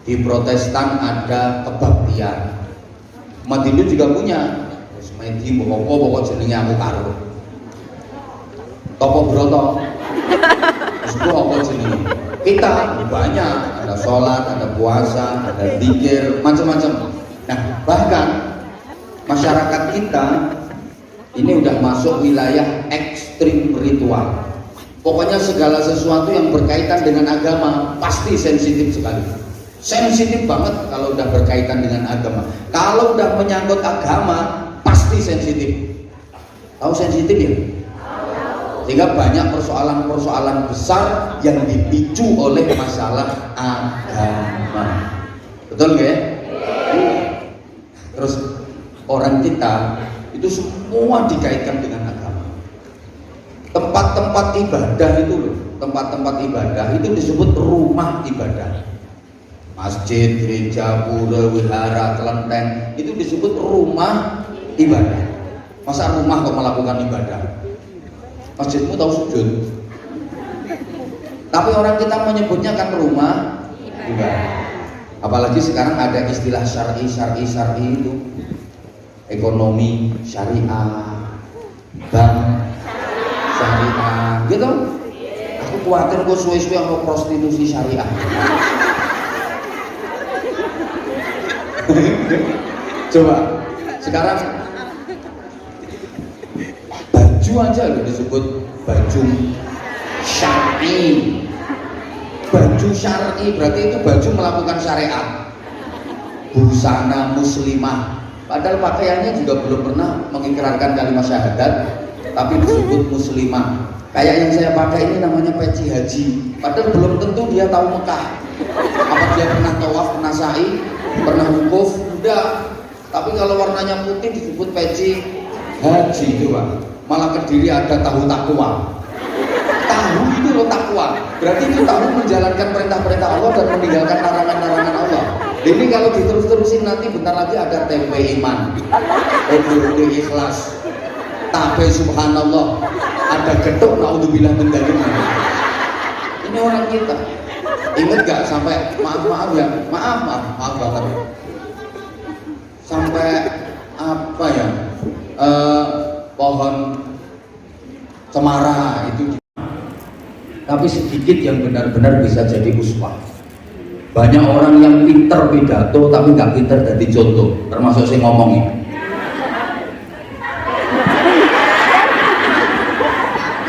di Protestan ada kebaktian. Umat Hindu juga punya. Semedi pokok jenenge aku karo. Topo Broto. Itu apa jenenge? Kita banyak, ada sholat, ada puasa, ada zikir, macam-macam. Nah, bahkan masyarakat kita ini udah masuk wilayah ekstrim ritual. Pokoknya segala sesuatu yang berkaitan dengan agama pasti sensitif sekali. Sensitif banget kalau udah berkaitan dengan agama. Kalau udah menyangkut agama pasti sensitif. Tahu sensitif ya? Sehingga banyak persoalan-persoalan besar yang dipicu oleh masalah agama. Betul nggak ya? Terus orang kita itu semua dikaitkan dengan agama. Tempat-tempat ibadah itu loh, tempat-tempat ibadah itu disebut rumah ibadah. Masjid, gereja, pura, wihara, kelenteng itu disebut rumah ibadah. Masa rumah kok melakukan ibadah? Masjidmu tahu sujud, tapi orang kita menyebutnya kan rumah ibadah. Apalagi sekarang ada istilah syar'i itu, ekonomi syariah, bank syariah, gitu. Aku khawatir kok suwe-suwe sama prostitusi syariah. Coba sekarang baju aja loh disebut baju syar'i. Baju syar'i berarti itu baju melakukan syariat. Busana muslimah, padahal pakaiannya juga belum pernah mengikrarkan kalimat syahadat, tapi disebut muslimah. Kayak yang saya pakai ini namanya peci haji, padahal belum tentu dia tahu Mekah. Apa dia pernah tawaf, pernah sa'i, pernah wukuf? Udah. Tapi kalau warnanya putih disebut peci haji. Coba malah ke diri ada tahu takwa. Tahu itu loh takwa. Berarti itu tahu menjalankan perintah-perintah Allah dan meninggalkan larangan-larangan Allah. Ini kalau diterus-terusin nanti bentar lagi ada tempe iman, tempe ikhlas, tape subhanallah, ada gedok naudzubillah min dzalik. Ini orang kita. Ingat gak sampai maaf ya, maaf banget. Sampai apa ya? Pohon cemara itu, tapi sedikit yang benar-benar bisa jadi uswah. Banyak orang yang pinter pidato tapi nggak pinter jadi contoh, termasuk saya ngomongin.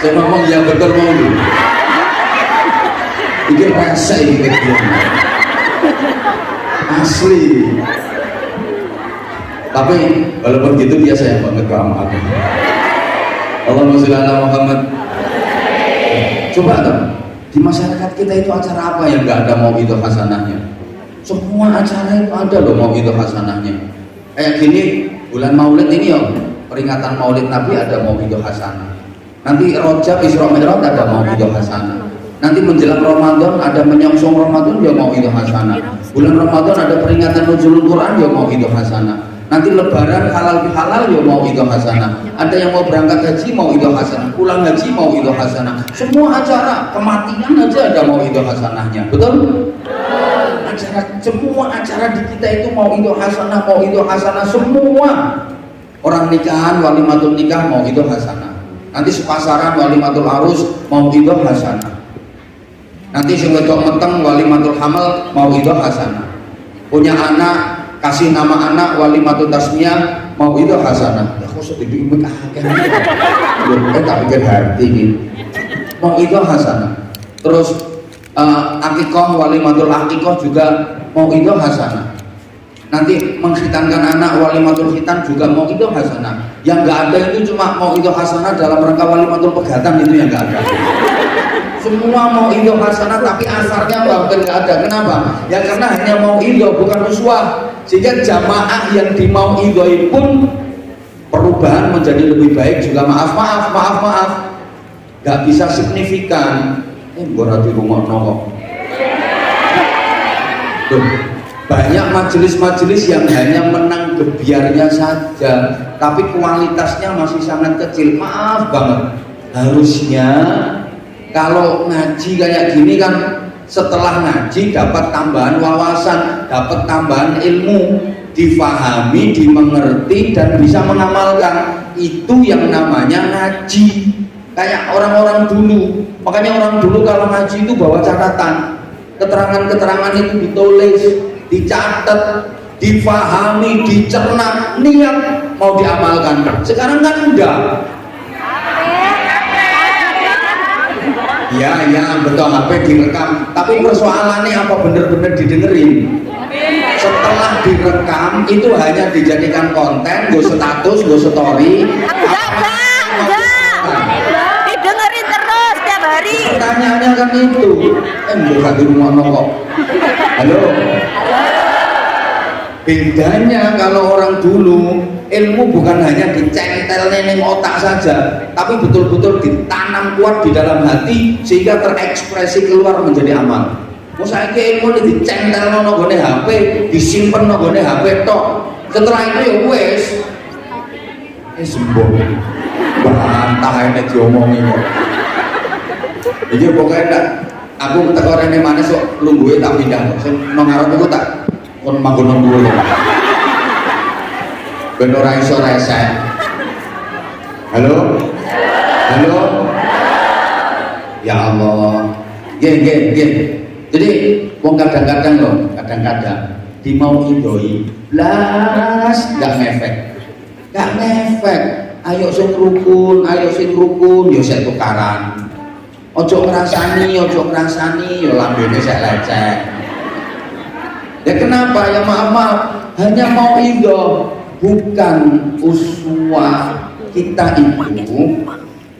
Saya ngomong ya betul mau lu. Ini rasa ini asli. Tapi walaupun gitu biasa ya banget sama aku. Allahumma sholli ala Muhammad. Coba dong, di masyarakat kita itu acara apa yang nggak ada mau itu hasanahnya? Semua acara itu ada loh mauidhah hasanahnya. Kayak gini bulan Maulid ini ya, peringatan Maulid Nabi ada mauidhah hasanah. Nanti Rajab Isra Mi'raj ada mauidhah hasanah. Nanti menjelang Ramadan ada menyongsong Ramadan ya mauidhah hasanah. Bulan Ramadan ada peringatan nuzulul Quran ya mauidhah hasanah. Nanti lebaran halal bihalal ya mauidhah hasanah. Ada yang mau berangkat haji mauidhah hasanah, pulang haji mauidhah hasanah. Semua acara kematian aja ada mauidhah hasanahnya. Betul? Acara, semua acara di kita itu mauidhah hasanah semua. Orang nikahan walimatul nikah mauidhah hasanah. Nanti sepasaran walimatul arus mauidhah hasanah. Nanti sing wedok meteng walimatul hamal mauidhah hasanah. Punya anak kasih nama anak walimatul tasmiyah mauidhah hasanah. Ya kok sedih imik akeh. Lho tak pikir hati iki. Mauidhah hasanah. Terus akikah walimatul akikah juga mauidhah hasanah. Nanti menghitankan anak walimatul khitan juga mauidhah hasanah. Yang enggak ada itu cuma mauidhah hasanah dalam rangka walimatul pegatan, itu yang enggak ada. Semua mauidhah hasanah tapi asarnya bahkan enggak ada. Kenapa? Ya karena hanya mauidhah bukan uswah. Sehingga jamaah yang di mauidhah pun perubahan menjadi lebih baik juga maaf. Enggak bisa signifikan. Berarti rumah nongok. Banyak majelis-majelis yang hanya menang gebiarnya saja, tapi kualitasnya masih sangat kecil. Maaf banget. Harusnya kalau ngaji kayak gini kan setelah ngaji dapat tambahan wawasan, dapat tambahan ilmu, difahami, dimengerti dan bisa mengamalkan. Itu yang namanya ngaji. Kayak orang-orang dulu. Makanya orang dulu kalau ngaji itu bawa catatan. Keterangan-keterangan itu ditulis, dicatat, difahami, dicerna, niat mau diamalkan. Sekarang kan enggak. Ya betul, HP direkam, tapi persoalannya apa bener-bener didengerin. Setelah direkam itu hanya dijadikan konten, gue status, gue story. Enggak. Didengerin terus tiap hari. Pertanyaannya kan itu, bukan di rumah nongok. Halo. Bedanya kalau orang dulu ilmu bukan hanya dicentel neng otak saja, tapi betul-betul ditanam kuat di dalam hati sehingga terekspresi keluar menjadi amal. Mau saya ilmu ini dicentel nong HP, disimpan nong HP tok. Setelah itu ya wes, sembuh. Bantah ini diomongin kok. Jadi pokoknya enggak. Aku tekan ini mana sok lungguhe tak pindah. Sing nang ngarep iku tak kon manggon nang dhuwur. Ben ora iso resek. Halo? Ya Allah. Nggih. Jadi wong kadang-kadang loh, di mau idoi blas gak ngefek. Ayo sing rukun, yo sik tukaran. Ojo ngrasani, yo lambene sik lecek. Ya kenapa? Ya maaf, hanya mau idho, bukan uswah. Kita itu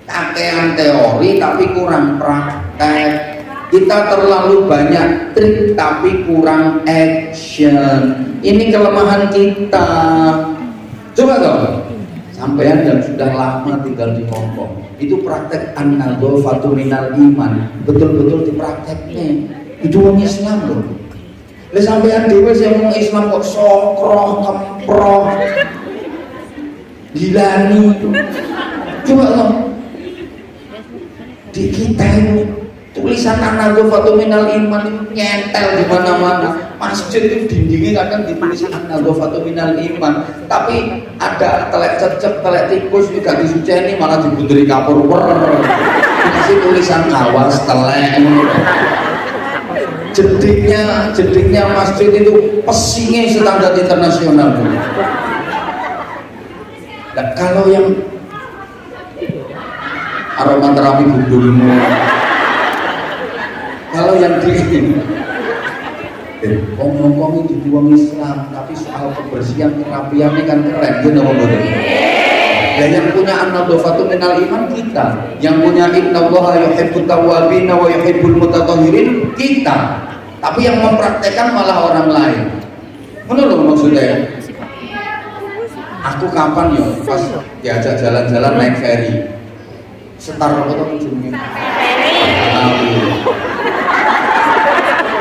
kakean teori tapi kurang praktek. Kita terlalu banyak trik tapi kurang action. Ini kelemahan kita. Coba dong, sampean yang sudah lama tinggal di Hongkong, itu praktek an-nadhafatu minal iman, betul-betul diprakteknya. Itu orang Islam loh. Lah sampean dhewe sing wong Islam kok sokroh, kemproh, gilani. Coba loh, di kita itu tulisan an-nadhafatu minal iman itu nyentel di mana-mana. Masjid itu dindingnya kadang ditulis an-nadhafatu minal iman, tapi ada telek cecep, telek tikus juga disuceni malah dibunderi kapur kasih tulisan awas telek. Jedingnya masjid itu pesingnya standar internasional. Dan kalau yang aromaterapi gundulmu, kalau yang di ngomong itu uang Islam, tapi soal kebersihan kerapiannya kan keren, gitu ngomong. Dan yang punya an-nadhafatu minal iman kita, yang punya innallaha yuhibbut tawwabin wa yuhibbul mutatahhirin kita. tapi yang mempraktekkan malah orang lain. Mana loh maksudnya? Aku kapan ya pas diajak jalan-jalan naik ferry, setar apa tuh ujungnya?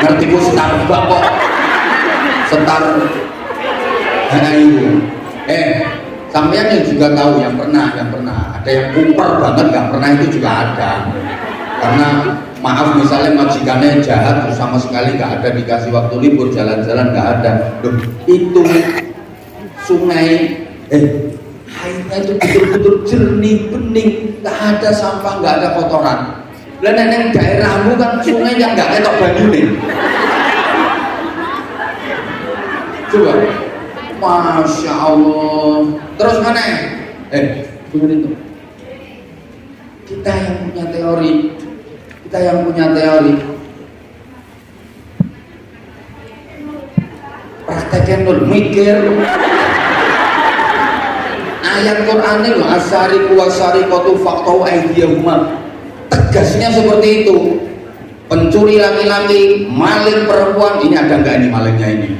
Ngerti ku setar kok, setar. Nah itu, sampean yang juga tahu yang pernah, ada yang kuper banget nggak pernah itu juga ada. Karena maaf misalnya majikannya jahat terus sama sekali nggak ada dikasih waktu libur jalan-jalan nggak ada. Loh, itu sungai airnya itu betul-betul jernih bening, nggak ada sampah, nggak ada kotoran. Lah neneng daerahmu kan sungai yang nggak ketok banyu nih. Coba, masya Allah. Terus mana? Dengar itu. Kita yang punya teori, prakteknya dulu, mikir. Ayat Quran ini loh, asari kuasari kotu faktau aidiyahuma, tegasnya seperti itu. Pencuri laki-laki, maling perempuan, ini ada nggak ini malingnya ini?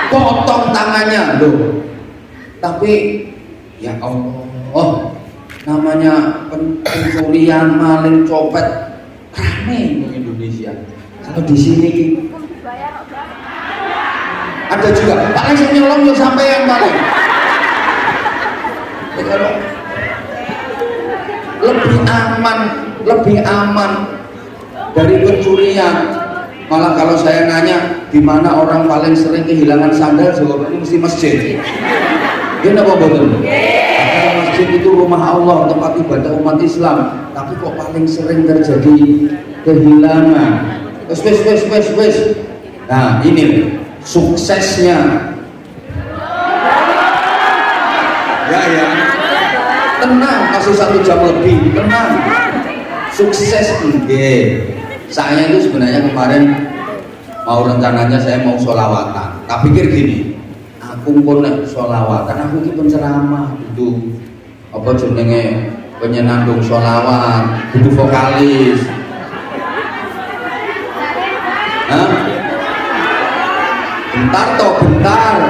Potong tangannya loh. Tapi ya Allah, namanya pencurian, maling, copet rame di Indonesia. Kalau di sini ada juga paling saya nyolong yang sampai yang paling lebih aman dari pencurian. Malah kalau saya nanya di mana orang paling sering kehilangan sandal, jawabannya mesti masjid. Ini apa betul? Karena masjid itu rumah Allah, tempat ibadah umat Islam. Tapi kok paling sering terjadi kehilangan? Wes. Nah ini suksesnya. Ya. Tenang, kasih 1 jam lebih, tenang. Sukses saya itu sebenarnya kemarin mau rencananya saya mau sholawatan. Tak pikir gini, aku pun sholawatan, aku itu penceramah itu apa jenenge penyenandung sholawat, itu vokalis. Bentar.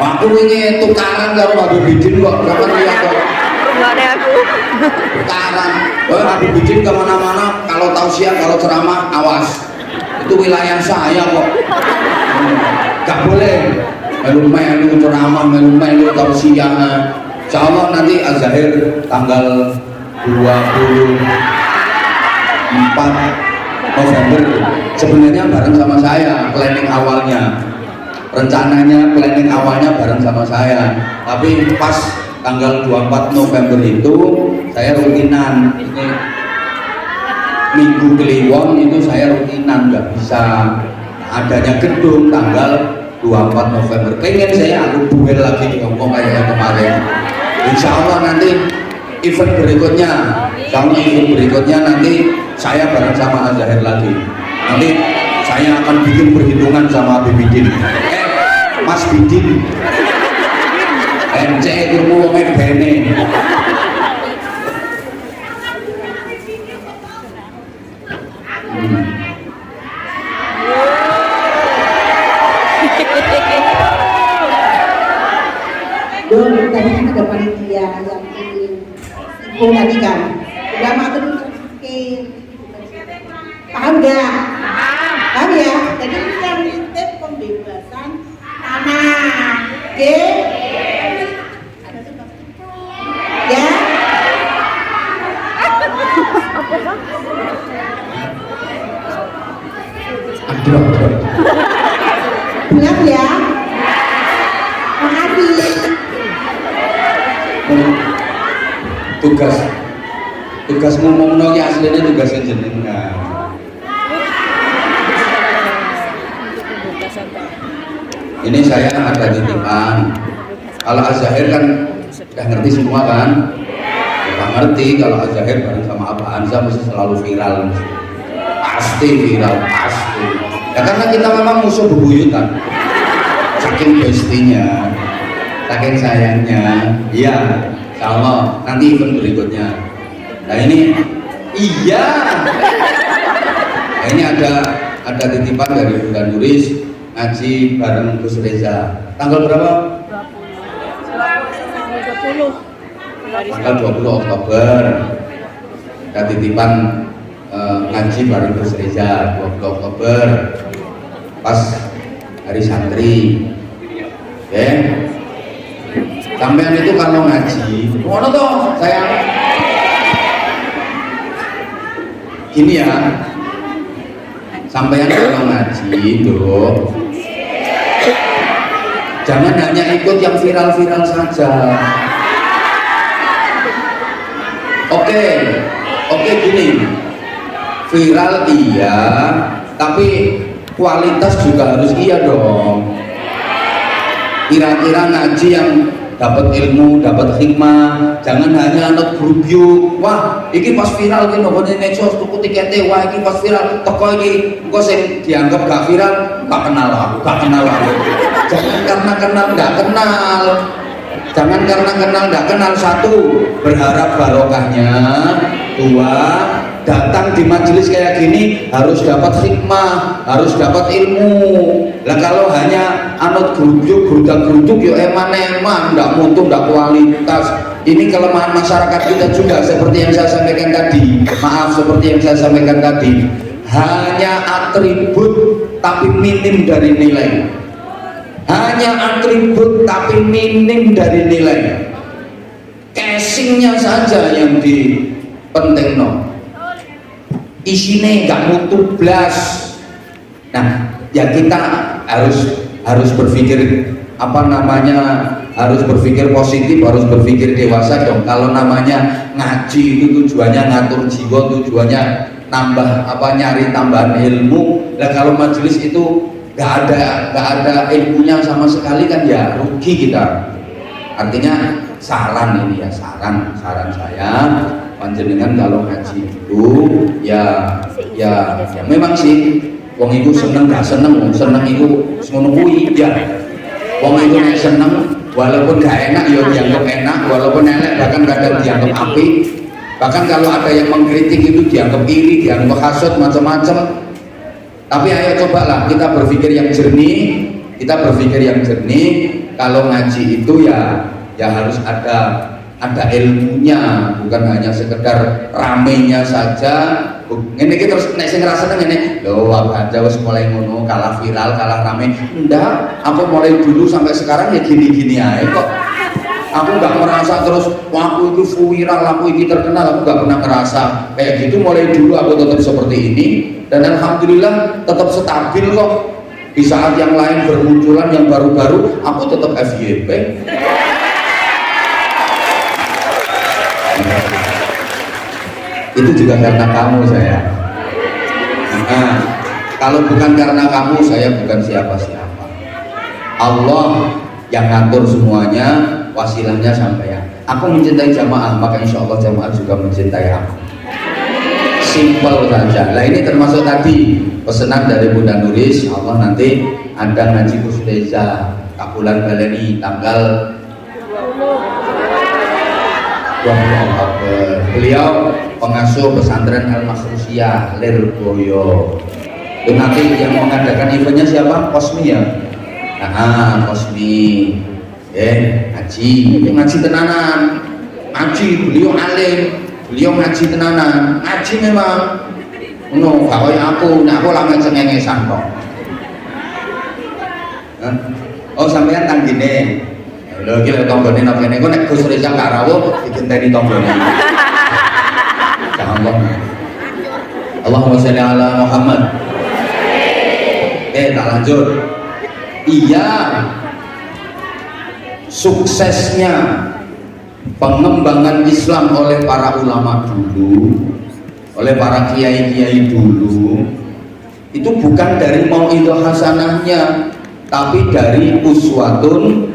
Waktu ini tukaran karo Habib Bidin kok, kapan lihat kok. Gimana aku? Tukaran. Habib Bidin kemana-mana, kalau tausiah, kalau ceramah, awas. Itu wilayah saya kok. Gak boleh. Melu ceramah, melu tausiah. Insya Allah nanti Az-Zahir tanggal 24 November. Sebenarnya bareng sama saya, planning awalnya. Rencananya planning awalnya bareng sama saya, tapi pas tanggal 24 November itu saya rutinan. Ini Minggu Kliwon itu saya rutinan, nggak bisa adanya gedung tanggal 24 November. Pengen saya aku duel lagi di Hongkong kayak yang kemarin. Insya Allah nanti event berikutnya nanti saya bareng sama Az-Zahir lagi. Nanti saya akan bikin perhitungan sama Habib Bidin. Mas Bidin MC itu mau bene. Tadi kan ada panitia yang ingin tadi kan udah matur paham nggak? Paham ya? Jadi kita minta pembebasan tanah, oke? Ya? Siap ya? Makasih. Tugas ngomongno ki aslinya tugas jenengan. Ini saya ada titipan. Kalau Az-Zahir kan udah ngerti semua kan? Udah ngerti kalau Az-Zahir bareng sama Abah Hansa mesti selalu viral. Pasti viral, pasti. Ya karena kita memang musuh bebuyutan. Saking bestinya, saking sayangnya. Iya, insya Allah nanti event berikutnya. Nah ini, iya. Nah, ini ada ada titipan dari Bunda Nuris ngaji bareng Gus Reza. Tanggal berapa? 20. Tanggal 20 Oktober. Ada titipan ngaji bareng Gus Reza 20 Oktober. Pas hari santri. Oke. Sampean itu kalau ngaji, ngono toh sayang. Gini ya, sampean kalau ngaji tuh jangan hanya ikut yang viral-viral saja. Oke gini, viral iya, tapi kualitas juga harus iya dong. Kira-kira ngaji yang dapat ilmu, dapat hikmah, jangan hanya anut grup yuk. Wah, ini pas viral ini nopo medsos tuku tiketnya, wah ini pas viral teko ini, engko sing dianggap gak viral, gak kenal aku. Jangan karena kenal gak kenal. Jangan karena kenal gak kenal, satu, berharap barokahnya, dua, datang di majelis kayak gini harus dapat hikmah, harus dapat ilmu. Lah kalau hanya anut geruduk yuk eman-eman, nggak mutu, nggak kualitas. Ini kelemahan masyarakat kita juga, seperti yang saya sampaikan tadi. Maaf, seperti yang saya sampaikan tadi, hanya atribut tapi minim dari nilai. Hanya atribut tapi minim dari nilai. Casingnya saja yang dipenting no. Isinya nggak mutu blas. Nah, ya kita harus berpikir harus berpikir positif, harus berpikir dewasa dong. Kalau namanya ngaji itu tujuannya ngatur jiwa, tujuannya nyari tambahan ilmu. Dan kalau majelis itu nggak ada ilmunya sama sekali kan ya rugi kita. Artinya saran ini ya, saran saya, panjenengan kalau ngaji itu ya memang sih wong itu seneng gak seneng itu ngono kuwi ya. Wong itu seneng walaupun gak enak ya dianggap enak, walaupun elek bahkan kadang dianggap apik. Bahkan kalau ada yang mengkritik itu dianggap iri, dianggap hasut, macam-macam. Tapi ayo cobalah kita berpikir yang jernih, kalau ngaji itu ya harus ada ilmunya, bukan hanya sekedar ramenya saja. Ini kita terus nek sing ngrasane ngene, lho aja wis mulai ngono, kalah viral, kalah rame. Enggak, aku mulai dulu sampai sekarang ya gini-gini aja kok. Aku nggak merasa terus, wah aku itu viral, aku ini terkenal, aku nggak pernah ngerasa kayak gitu. Mulai dulu aku tetap seperti ini, dan alhamdulillah tetap stabil kok. Di saat yang lain bermunculan yang baru-baru, aku tetap FYP. Itu juga karena kamu saya. Nah, kalau bukan karena kamu, saya bukan siapa-siapa. Allah yang ngatur semuanya, wasilahnya sampean. Aku mencintai jamaah, maka insya Allah jamaah juga mencintai aku. Simple saja. Nah ini termasuk tadi pesanan dari Bunda Nuris. Allah nanti ada ngaji Gus Reza Kapulan Baleni tanggal 20 Oktober. Beliau pengasuh pesantren Al-Makhrusiyah Lirboyo. Itu nanti yang mengadakan eventnya siapa? Kosmi ya? Nah, Kosmi ngaji tenanan, ngaji, beliau alim, beliau ngaji tenanan, ngaji memang no, gak kaya aku lama cengengesan kok. Oh sampean tanggine lho iki lek tanggane nang kene kok nek Gus Reza gak rawuh digenteni tanggane. Allah. Allahumma sholli ala Muhammad. Tak lanjut. Iya, suksesnya pengembangan Islam oleh para ulama dulu, oleh para kiai-kiai dulu, itu bukan dari mau'idhah hasanahnya, tapi dari uswatun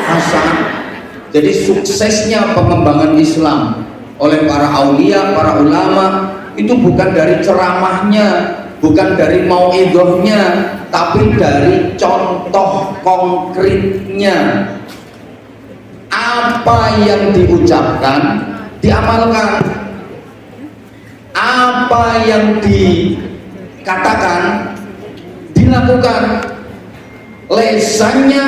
hasanah. Jadi suksesnya pengembangan Islam oleh para aulia, para ulama, itu bukan dari ceramahnya, bukan dari mau'idhahnya, tapi dari contoh konkretnya. Apa yang diucapkan diamalkan, apa yang dikatakan dilakukan, lesannya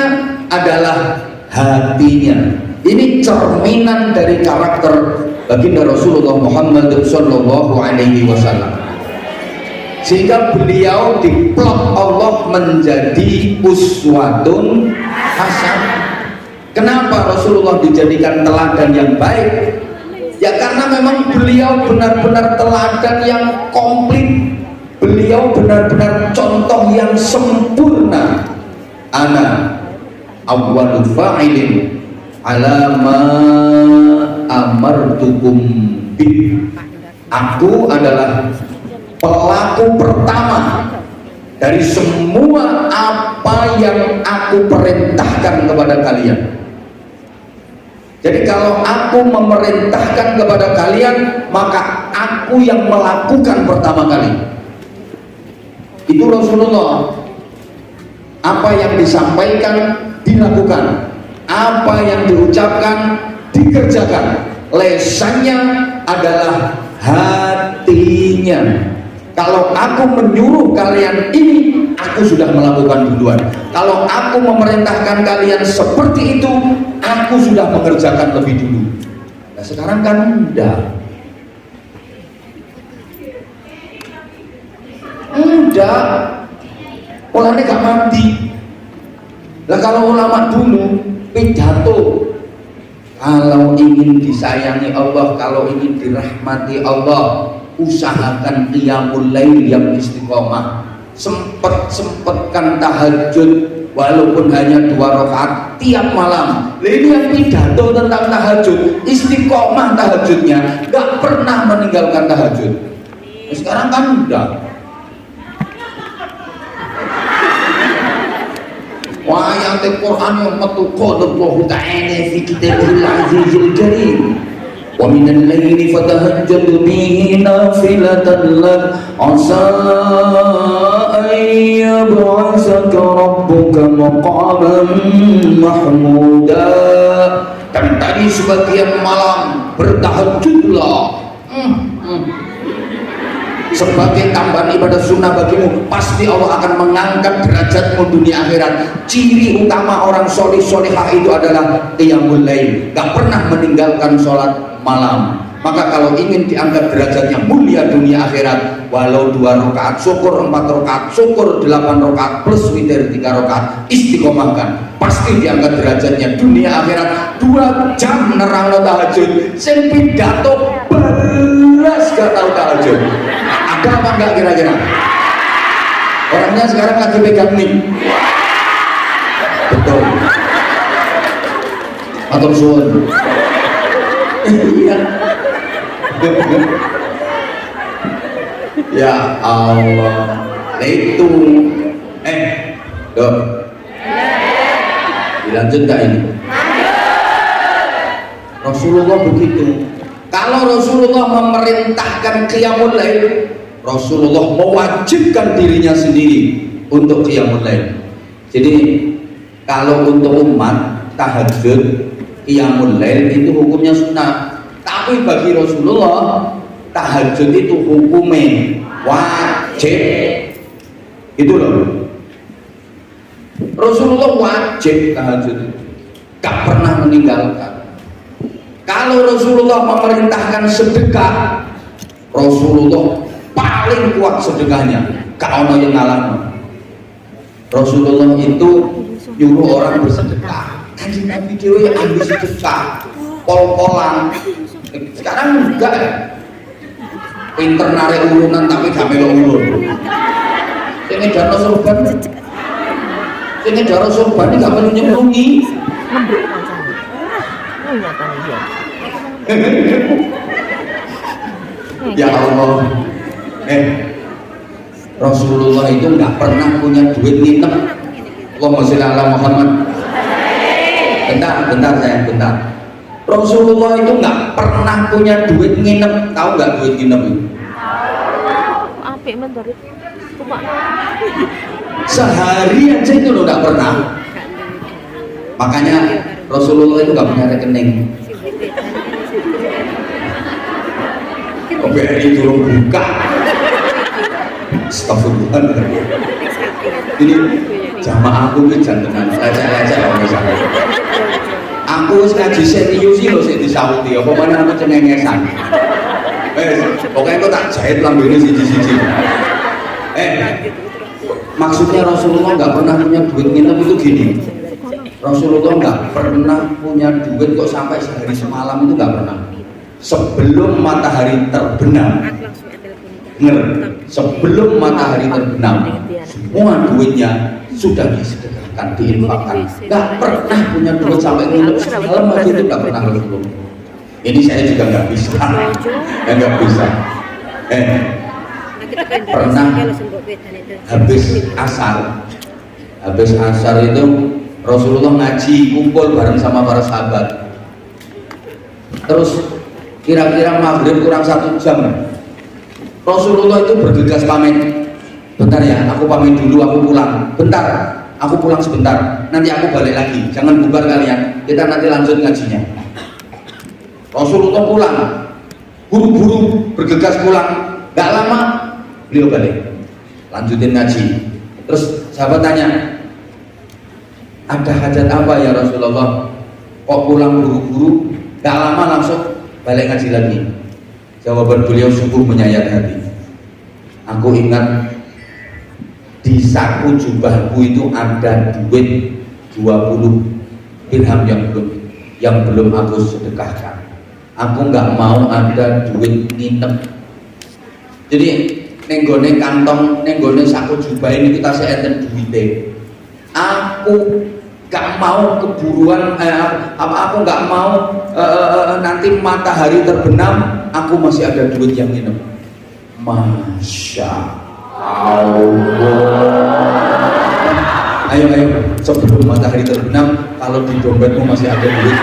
adalah hatinya. Ini cerminan dari karakter baginda Rasulullah Muhammad sallallahu alaihi wasallam, sehingga beliau diplot Allah menjadi uswatun hasanah. Kenapa Rasulullah dijadikan teladan yang baik? Ya karena memang beliau benar-benar teladan yang komplit, beliau benar-benar contoh yang sempurna. Ana awwalu fa'ilin ala ma amartukum bih. Aku adalah pelaku pertama dari semua apa yang aku perintahkan kepada kalian. Jadi kalau aku memerintahkan kepada kalian, maka aku yang melakukan pertama kali. Itu Rasulullah. Apa yang disampaikan dilakukan, apa yang diucapkan dikerjakan. Lesannya adalah hatinya. Kalau aku menyuruh kalian ini, aku sudah melakukan duluan. Kalau aku memerintahkan kalian seperti itu, aku sudah mengerjakan lebih dulu. Nah sekarang kan enggak. Ulama gak mati. Lah kalau ulama dulu pidato, kalau ingin disayangi Allah, kalau ingin dirahmati Allah, usahakan qiyamul lail yang istiqomah, sempatkan tahajud walaupun hanya 2 rakaat tiap malam. Ini yang pidato tentang tahajud, istiqomah tahajudnya, gak pernah meninggalkan tahajud. Sekarang kan udah. Wa ayatul Quran yang metu qala ta'ala fi kitabil azizil karim. Wa minal laili fatahajjad bihi nafilatan lak asa an yab'asaka rabbuka maqaman mahmuda. Dan tadi sebagian malam bertahajudlah. Sebagai tambahan ibadah sunnah bagimu, pasti Allah akan mengangkat derajatmu dunia akhirat. Ciri utama orang soleh solehah itu adalah qiyamul lail, gak pernah meninggalkan sholat malam. Maka kalau ingin diangkat derajatnya mulia dunia akhirat, walau 2 rakaat syukur, 4 rakaat syukur, 8 rakaat plus witir 3 rakaat, istiqomahkan, pasti diangkat derajatnya dunia akhirat. 2 jam nerangno tahajud, sing pidato belas gak tahu tahajud. Ada apa enggak kira-kira? Orangnya sekarang lagi pegang mic. Betul. Atau suun. Iya. Ya Allah. Itu dok. Dilanjut gak ini? Rasulullah begitu. Kalau Rasulullah memerintahkan qiyamul lail, Rasulullah mewajibkan dirinya sendiri untuk qiyamul lail. Jadi kalau untuk umat tahajud, qiyamul lail itu hukumnya sunnah. Tapi bagi Rasulullah tahajud itu hukumnya wajib. Itu loh. Rasulullah wajib tahajud, gak pernah meninggalkan. Kalau Rasulullah memerintahkan sedekah, Rasulullah paling kuat sedekahnya, gak ono yang ngalah. Rasulullah itu nyuruh orang bersedekah. Kanjeng Nabi dewe ambil sedekah, pol-polan. Sekarang enggak ya. Pinter narik urunan tapi gak melu urun. Sing edarno sorban. Sing edarno sorban gak melu nyemplungi. Ya Allah, Rasulullah itu nggak pernah punya duit nginep. Allahumma sholli ala Muhammad. Bentar sayang. Rasulullah itu nggak pernah punya duit nginep. Tahu nggak duit nginep itu? Apik menurut sehari aja itu lo nggak pernah. Makanya Rasulullah itu nggak punya rekening. BRI turun buka. Astagfirullah. Ini jamaah aku ini jantenan lecek-lecek kok misalnya. Aku wis ngaji serius sih lho sing disauti, apa mana aku cengengesan. Pokoknya kok tak jahit lambene siji-siji. Maksudnya Rasulullah nggak pernah punya duit nginep itu gini. Rasulullah nggak pernah punya duit kok sampai sehari semalam itu nggak pernah. Sebelum matahari terbenam, sebelum matahari terbenam, semua duitnya sudah disedekahkan, diinfakkan. Nggak pernah punya duit sampai nginep semalam aja itu nggak pernah Rasulullah. Ini saya juga nggak bisa, nggak bisa. Pernah habis asar itu Rasulullah ngaji kumpul bareng sama para sahabat. Terus kira-kira maghrib kurang 1 jam Rasulullah itu bergegas pamit. Bentar ya, aku pamit dulu, aku pulang. Bentar, aku pulang sebentar. Nanti aku balik lagi. Jangan bubar kalian. Kita nanti lanjut ngajinya. Rasulullah pulang, buru-buru bergegas pulang. Gak lama beliau balik, lanjutin ngaji. Terus sahabat tanya, ada hajat apa ya Rasulullah? Kok pulang buru-buru? Gak lama langsung balik ngaji lagi. Jawaban beliau sungguh menyayat hati. Aku ingat di saku jubahku itu ada duit 20 dirham yang belum aku sedekahkan. Aku nggak mau ada duit nginep. Jadi nenggone kantong, nenggone saku jubah ini kita seenten duitnya. Aku nggak mau keburuan, aku nggak mau nanti matahari terbenam, aku masih ada duit yang nginep. Masya Allah. Ayo sebelum matahari terbenam, kalau di dompetmu masih ada duit.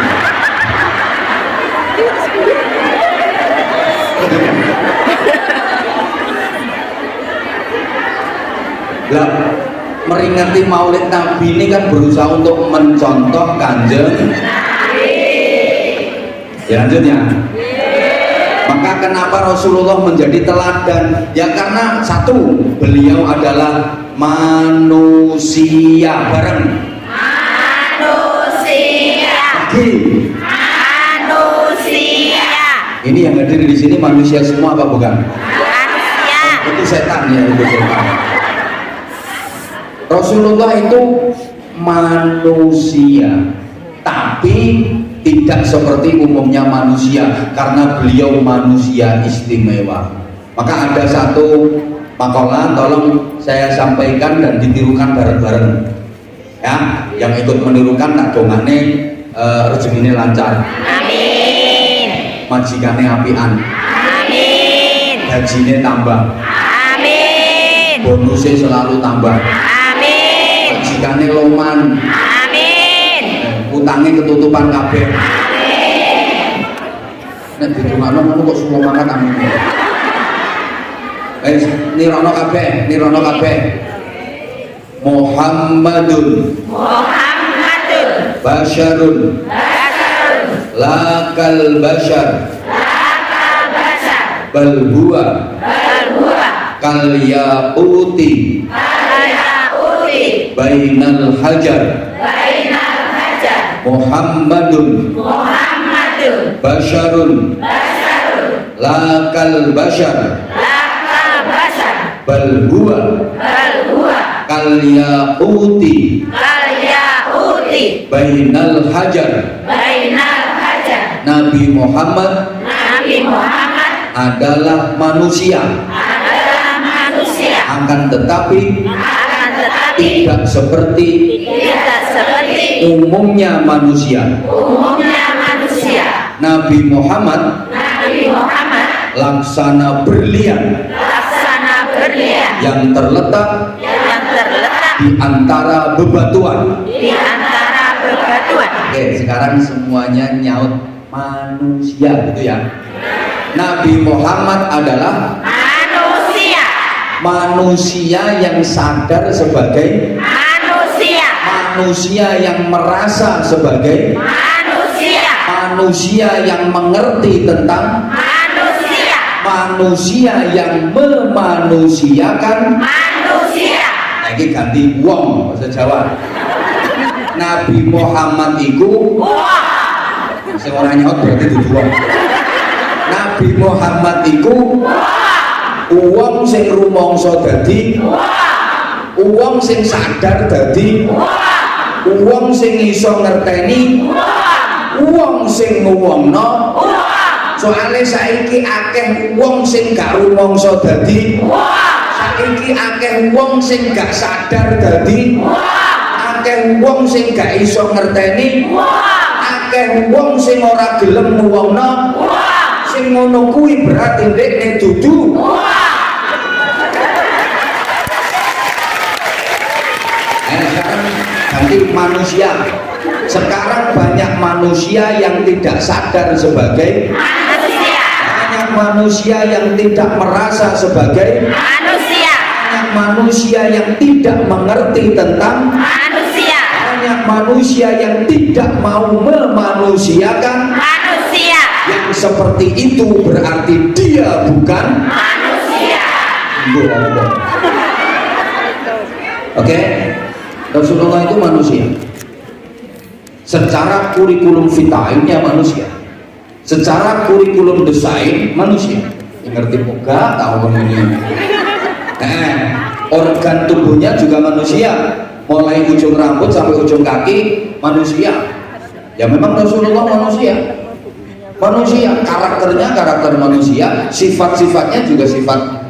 Lah, meringati Maulid Nabi ini kan berusaha untuk mencontoh Kanjeng Nabi. Ya lanjutnya. Maka kenapa Rasulullah menjadi teladan? Ya karena satu, beliau adalah manusia bareng. Manusia. Manusia. Ini yang hadir di sini manusia semua apa bukan? Manusia. Itu setan ya, itu setan. Rasulullah itu manusia, tapi tidak seperti umumnya manusia, karena beliau manusia istimewa. Maka ada satu makalah, tolong saya sampaikan dan ditirukan bareng-bareng ya. Yang ikut menirukan tak dongane rezekinya lancar, amin. Majikane apian, amin. Gajinya tambah, amin. Bonusnya selalu tambah, majikane loman, amin. Utangnya ketutupan kabeh, amin. Nek didongakno ngono kok semua makan amin. Nirono kabeh. Muhammadun Basyarun Lakal Basyar Bal huwa Kal yaquti Bainal Hajar Muhammadun Basyarun Lakal Basyar Bal huwa Kal yaquti Bainal Hajar. Nabi Muhammad adalah manusia, akan tetapi tidak seperti umumnya manusia. Nabi Muhammad laksana berlian yang terletak di antara bebatuan. Oke, sekarang semuanya nyaut manusia gitu ya. Nabi Muhammad adalah manusia yang sadar sebagai manusia yang merasa sebagai manusia yang mengerti tentang manusia yang memanusiakan manusia. saiki ganti wong bahasa Jawa. Nabi Muhammad iku sing ora nyaut berarti dudu wong. Nabi Muhammad iku wong sing rumangsa dadi wong sing sadar dadi wong sing iso ngerteni wong sing ngomongno. Soale saiki akeh wong sing gak rumangsa dadi saiki akeh wong sing gak sadar dadi akeh wong sing gak iso ngerteni akeh wong sing ora gelem ngomongno. Sing ngono kuwi berarti dekne dudu sekarang ganti manusia. Sekarang banyak manusia yang tidak sadar sebagai manusia, banyak manusia yang tidak merasa sebagai manusia, banyak manusia yang tidak mengerti tentang manusia, banyak manusia yang tidak mau memanusiakan manusia. Yang seperti itu berarti dia bukan manusia. Oke, Rasulullah itu manusia. Secara kurikulum vitainnya manusia, secara kurikulum desain manusia. Yang ngerti buka tahu ini. Organ tubuhnya juga manusia, mulai ujung rambut sampai ujung kaki manusia. Ya memang Rasulullah manusia. Manusia, karakternya karakter manusia, sifat-sifatnya juga sifat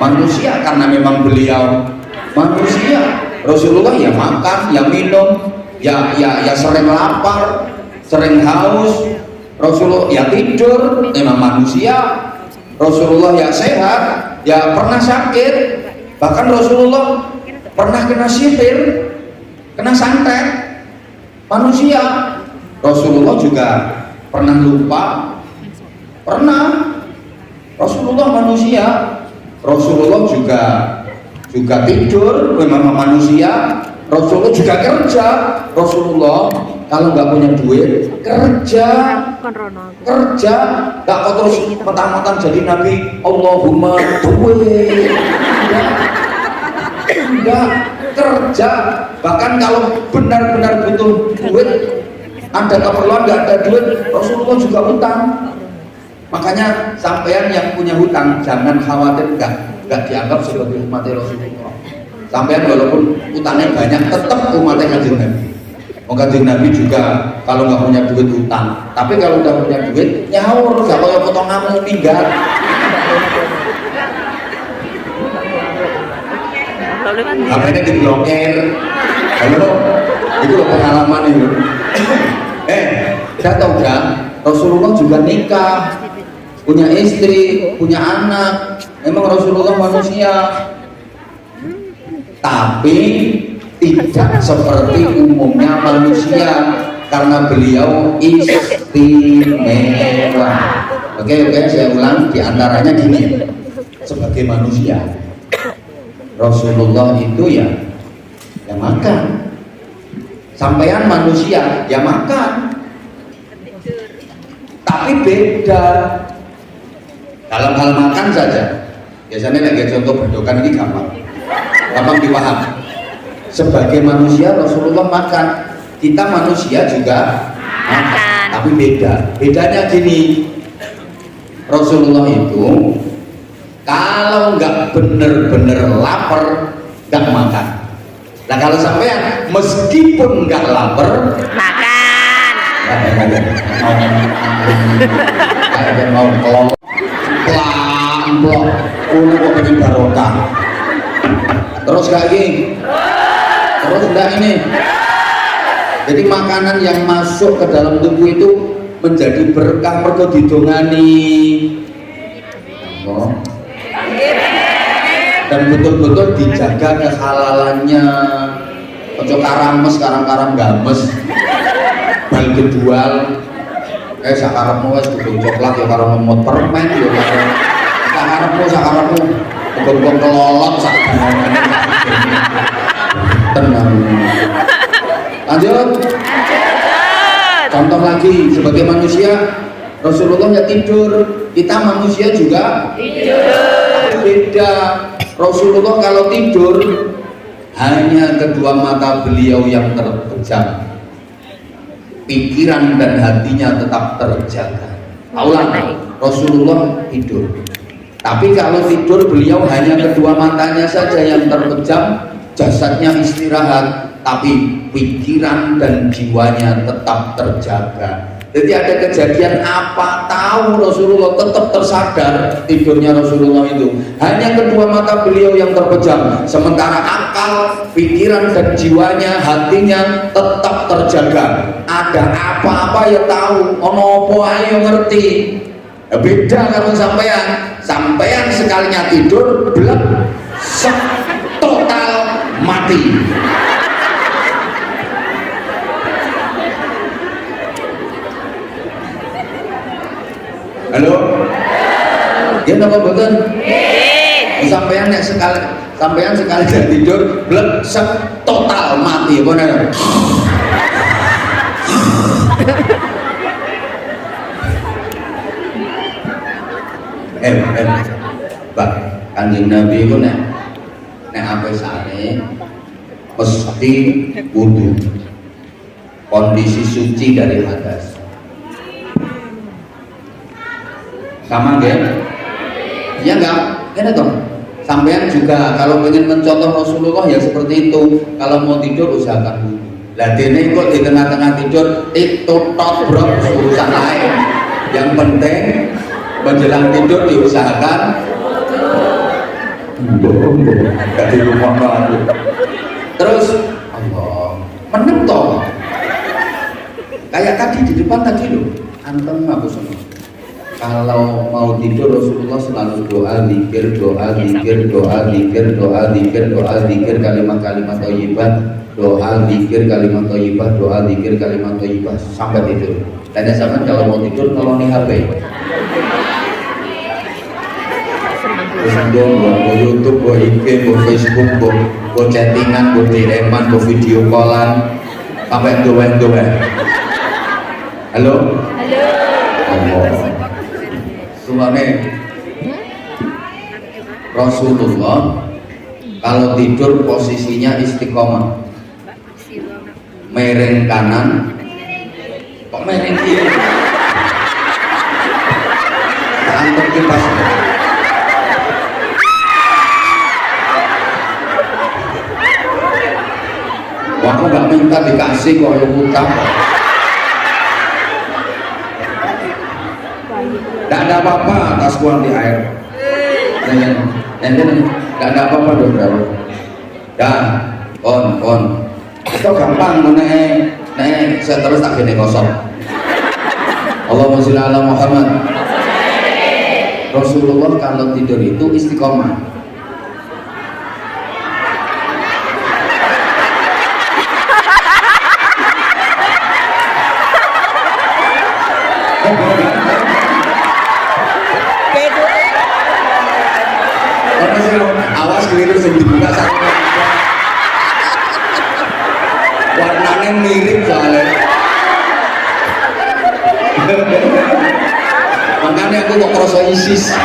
manusia karena memang beliau manusia. Rasulullah ya makan, ya minum, ya sering lapar, sering haus. Rasulullah ya tidur, memang manusia. Rasulullah ya sehat, ya pernah sakit. Bahkan Rasulullah pernah kena sihir, kena santet, manusia. Rasulullah juga pernah lupa, pernah. Rasulullah manusia. Rasulullah juga tidur, memang manusia. Rasulullah juga kerja. Rasulullah kalau nggak punya duit kerja, nggak kok terus mentang-mentang jadi nabi Allahumma duit, enggak, kerja. Bahkan kalau benar-benar butuh duit, ada keperluan nggak ada duit, Rasulullah juga utang. Makanya sampean yang punya hutang jangan khawatir, nggak dianggap sebagai umat Rasulullah. Sampean walaupun utangnya banyak tetap umatnya Kanjeng Nabi. Kanjeng Nabi juga kalau nggak punya duit utang, tapi kalau udah punya duit nyaur, nggak kayak potong ngamu minggat. HP-nya diblokir. Halo, itu loh pengalaman itu. Saya tahu kan, Rasulullah juga nikah, punya istri, punya anak. Memang Rasulullah manusia, tapi tidak seperti umumnya manusia karena beliau istimewa. Oke, saya ulang, diantaranya gini, sebagai manusia Rasulullah itu ya makan. Sampean manusia ya makan, tapi beda dalam hal makan saja. Biasanya lagi contoh bendokan ini gampang dipaham. Sebagai manusia Rasulullah makan, kita manusia juga makan, tapi bedanya gini. Rasulullah itu kalau nggak bener-bener lapar nggak makan. Nah kalau sampean meskipun nggak lapar makan. Kayak mau kelong pelan-pelan, kok pengen barokah. Terus lagi, terus enggak ini. Jadi makanan yang masuk ke dalam tubuh itu menjadi berkah mergo didongani. Dan betul-betul dijaga kehalalannya. Ojo karames, karang-karang games, bal kedual. Sakarepmu wis kudu coklat ya karo ngemot permen ya karo sakarepmu gong-gong kelolot sak tenang. Lanjut. Contoh lagi, sebagai manusia Rasulullah ya tidur, kita manusia juga tidur. Beda. Rasulullah kalau tidur hanya kedua mata beliau yang terpejam, pikiran dan hatinya tetap terjaga. Allah, Rasulullah tidur, tapi kalau tidur beliau hanya kedua matanya saja yang terpejam, jasadnya istirahat, tapi pikiran dan jiwanya tetap terjaga. Jadi ada kejadian apa tahu Rasulullah tetap tersadar tidurnya Rasulullah itu hanya kedua mata beliau yang terpejam, sementara akal, pikiran dan jiwanya, hatinya tetap terjaga. Ada apa-apa ya tahu, ono apa ayo ngerti. Beda kalau sampean sekalinya tidur blek total mati. Halo? Ya napa mboten? Nggih. Sampean sekali tidur blek total mati apa nek? Pak, Kanjeng Nabi itu nek ape sare mesti wudu. Kondisi suci dari hadas. Sama nggak? Ya enggak? Ini toh. Sampean juga kalau ingin mencontoh Rasulullah ya seperti itu. Kalau mau tidur usahakan wudu. Lah dene kok di tengah-tengah tidur itu brok urusan lain. Yang penting menjelang tidur diusahakan gak di rumah aku. Terus Allah menentu kayak tadi di depan tadi loh, antem aku semua. Kalau mau tidur Rasulullah selalu doa zikir kalimat-kalimat thayyibah, doa zikir kalimat thayyibah sampai tidur. Tanya sama kalau mau tidur nolongi HP. Terus buat YouTube, buat IG, buat Facebook, buat chattingan, buat DM-an, buat video callan, sampai doa. Halo? Allah. Suami Rasulullah kalau tidur posisinya istiqomah, mereng kanan, kok mereng kiri? Antum kipas. Wah, aku nggak minta dikasih kok yang utang. Tidak ada apa-apa atas kuang di air. Tidak ada apa-apa dong. Dan kon itu gampang nek saya terus tak gini kosong. Allahumma sholli ala Muhammad. Rasulullah kalau tidur itu istiqomah. Awas keliru sing dibuka sama warnanya mirip soalnya. Makanya aku kok kroso ISIS.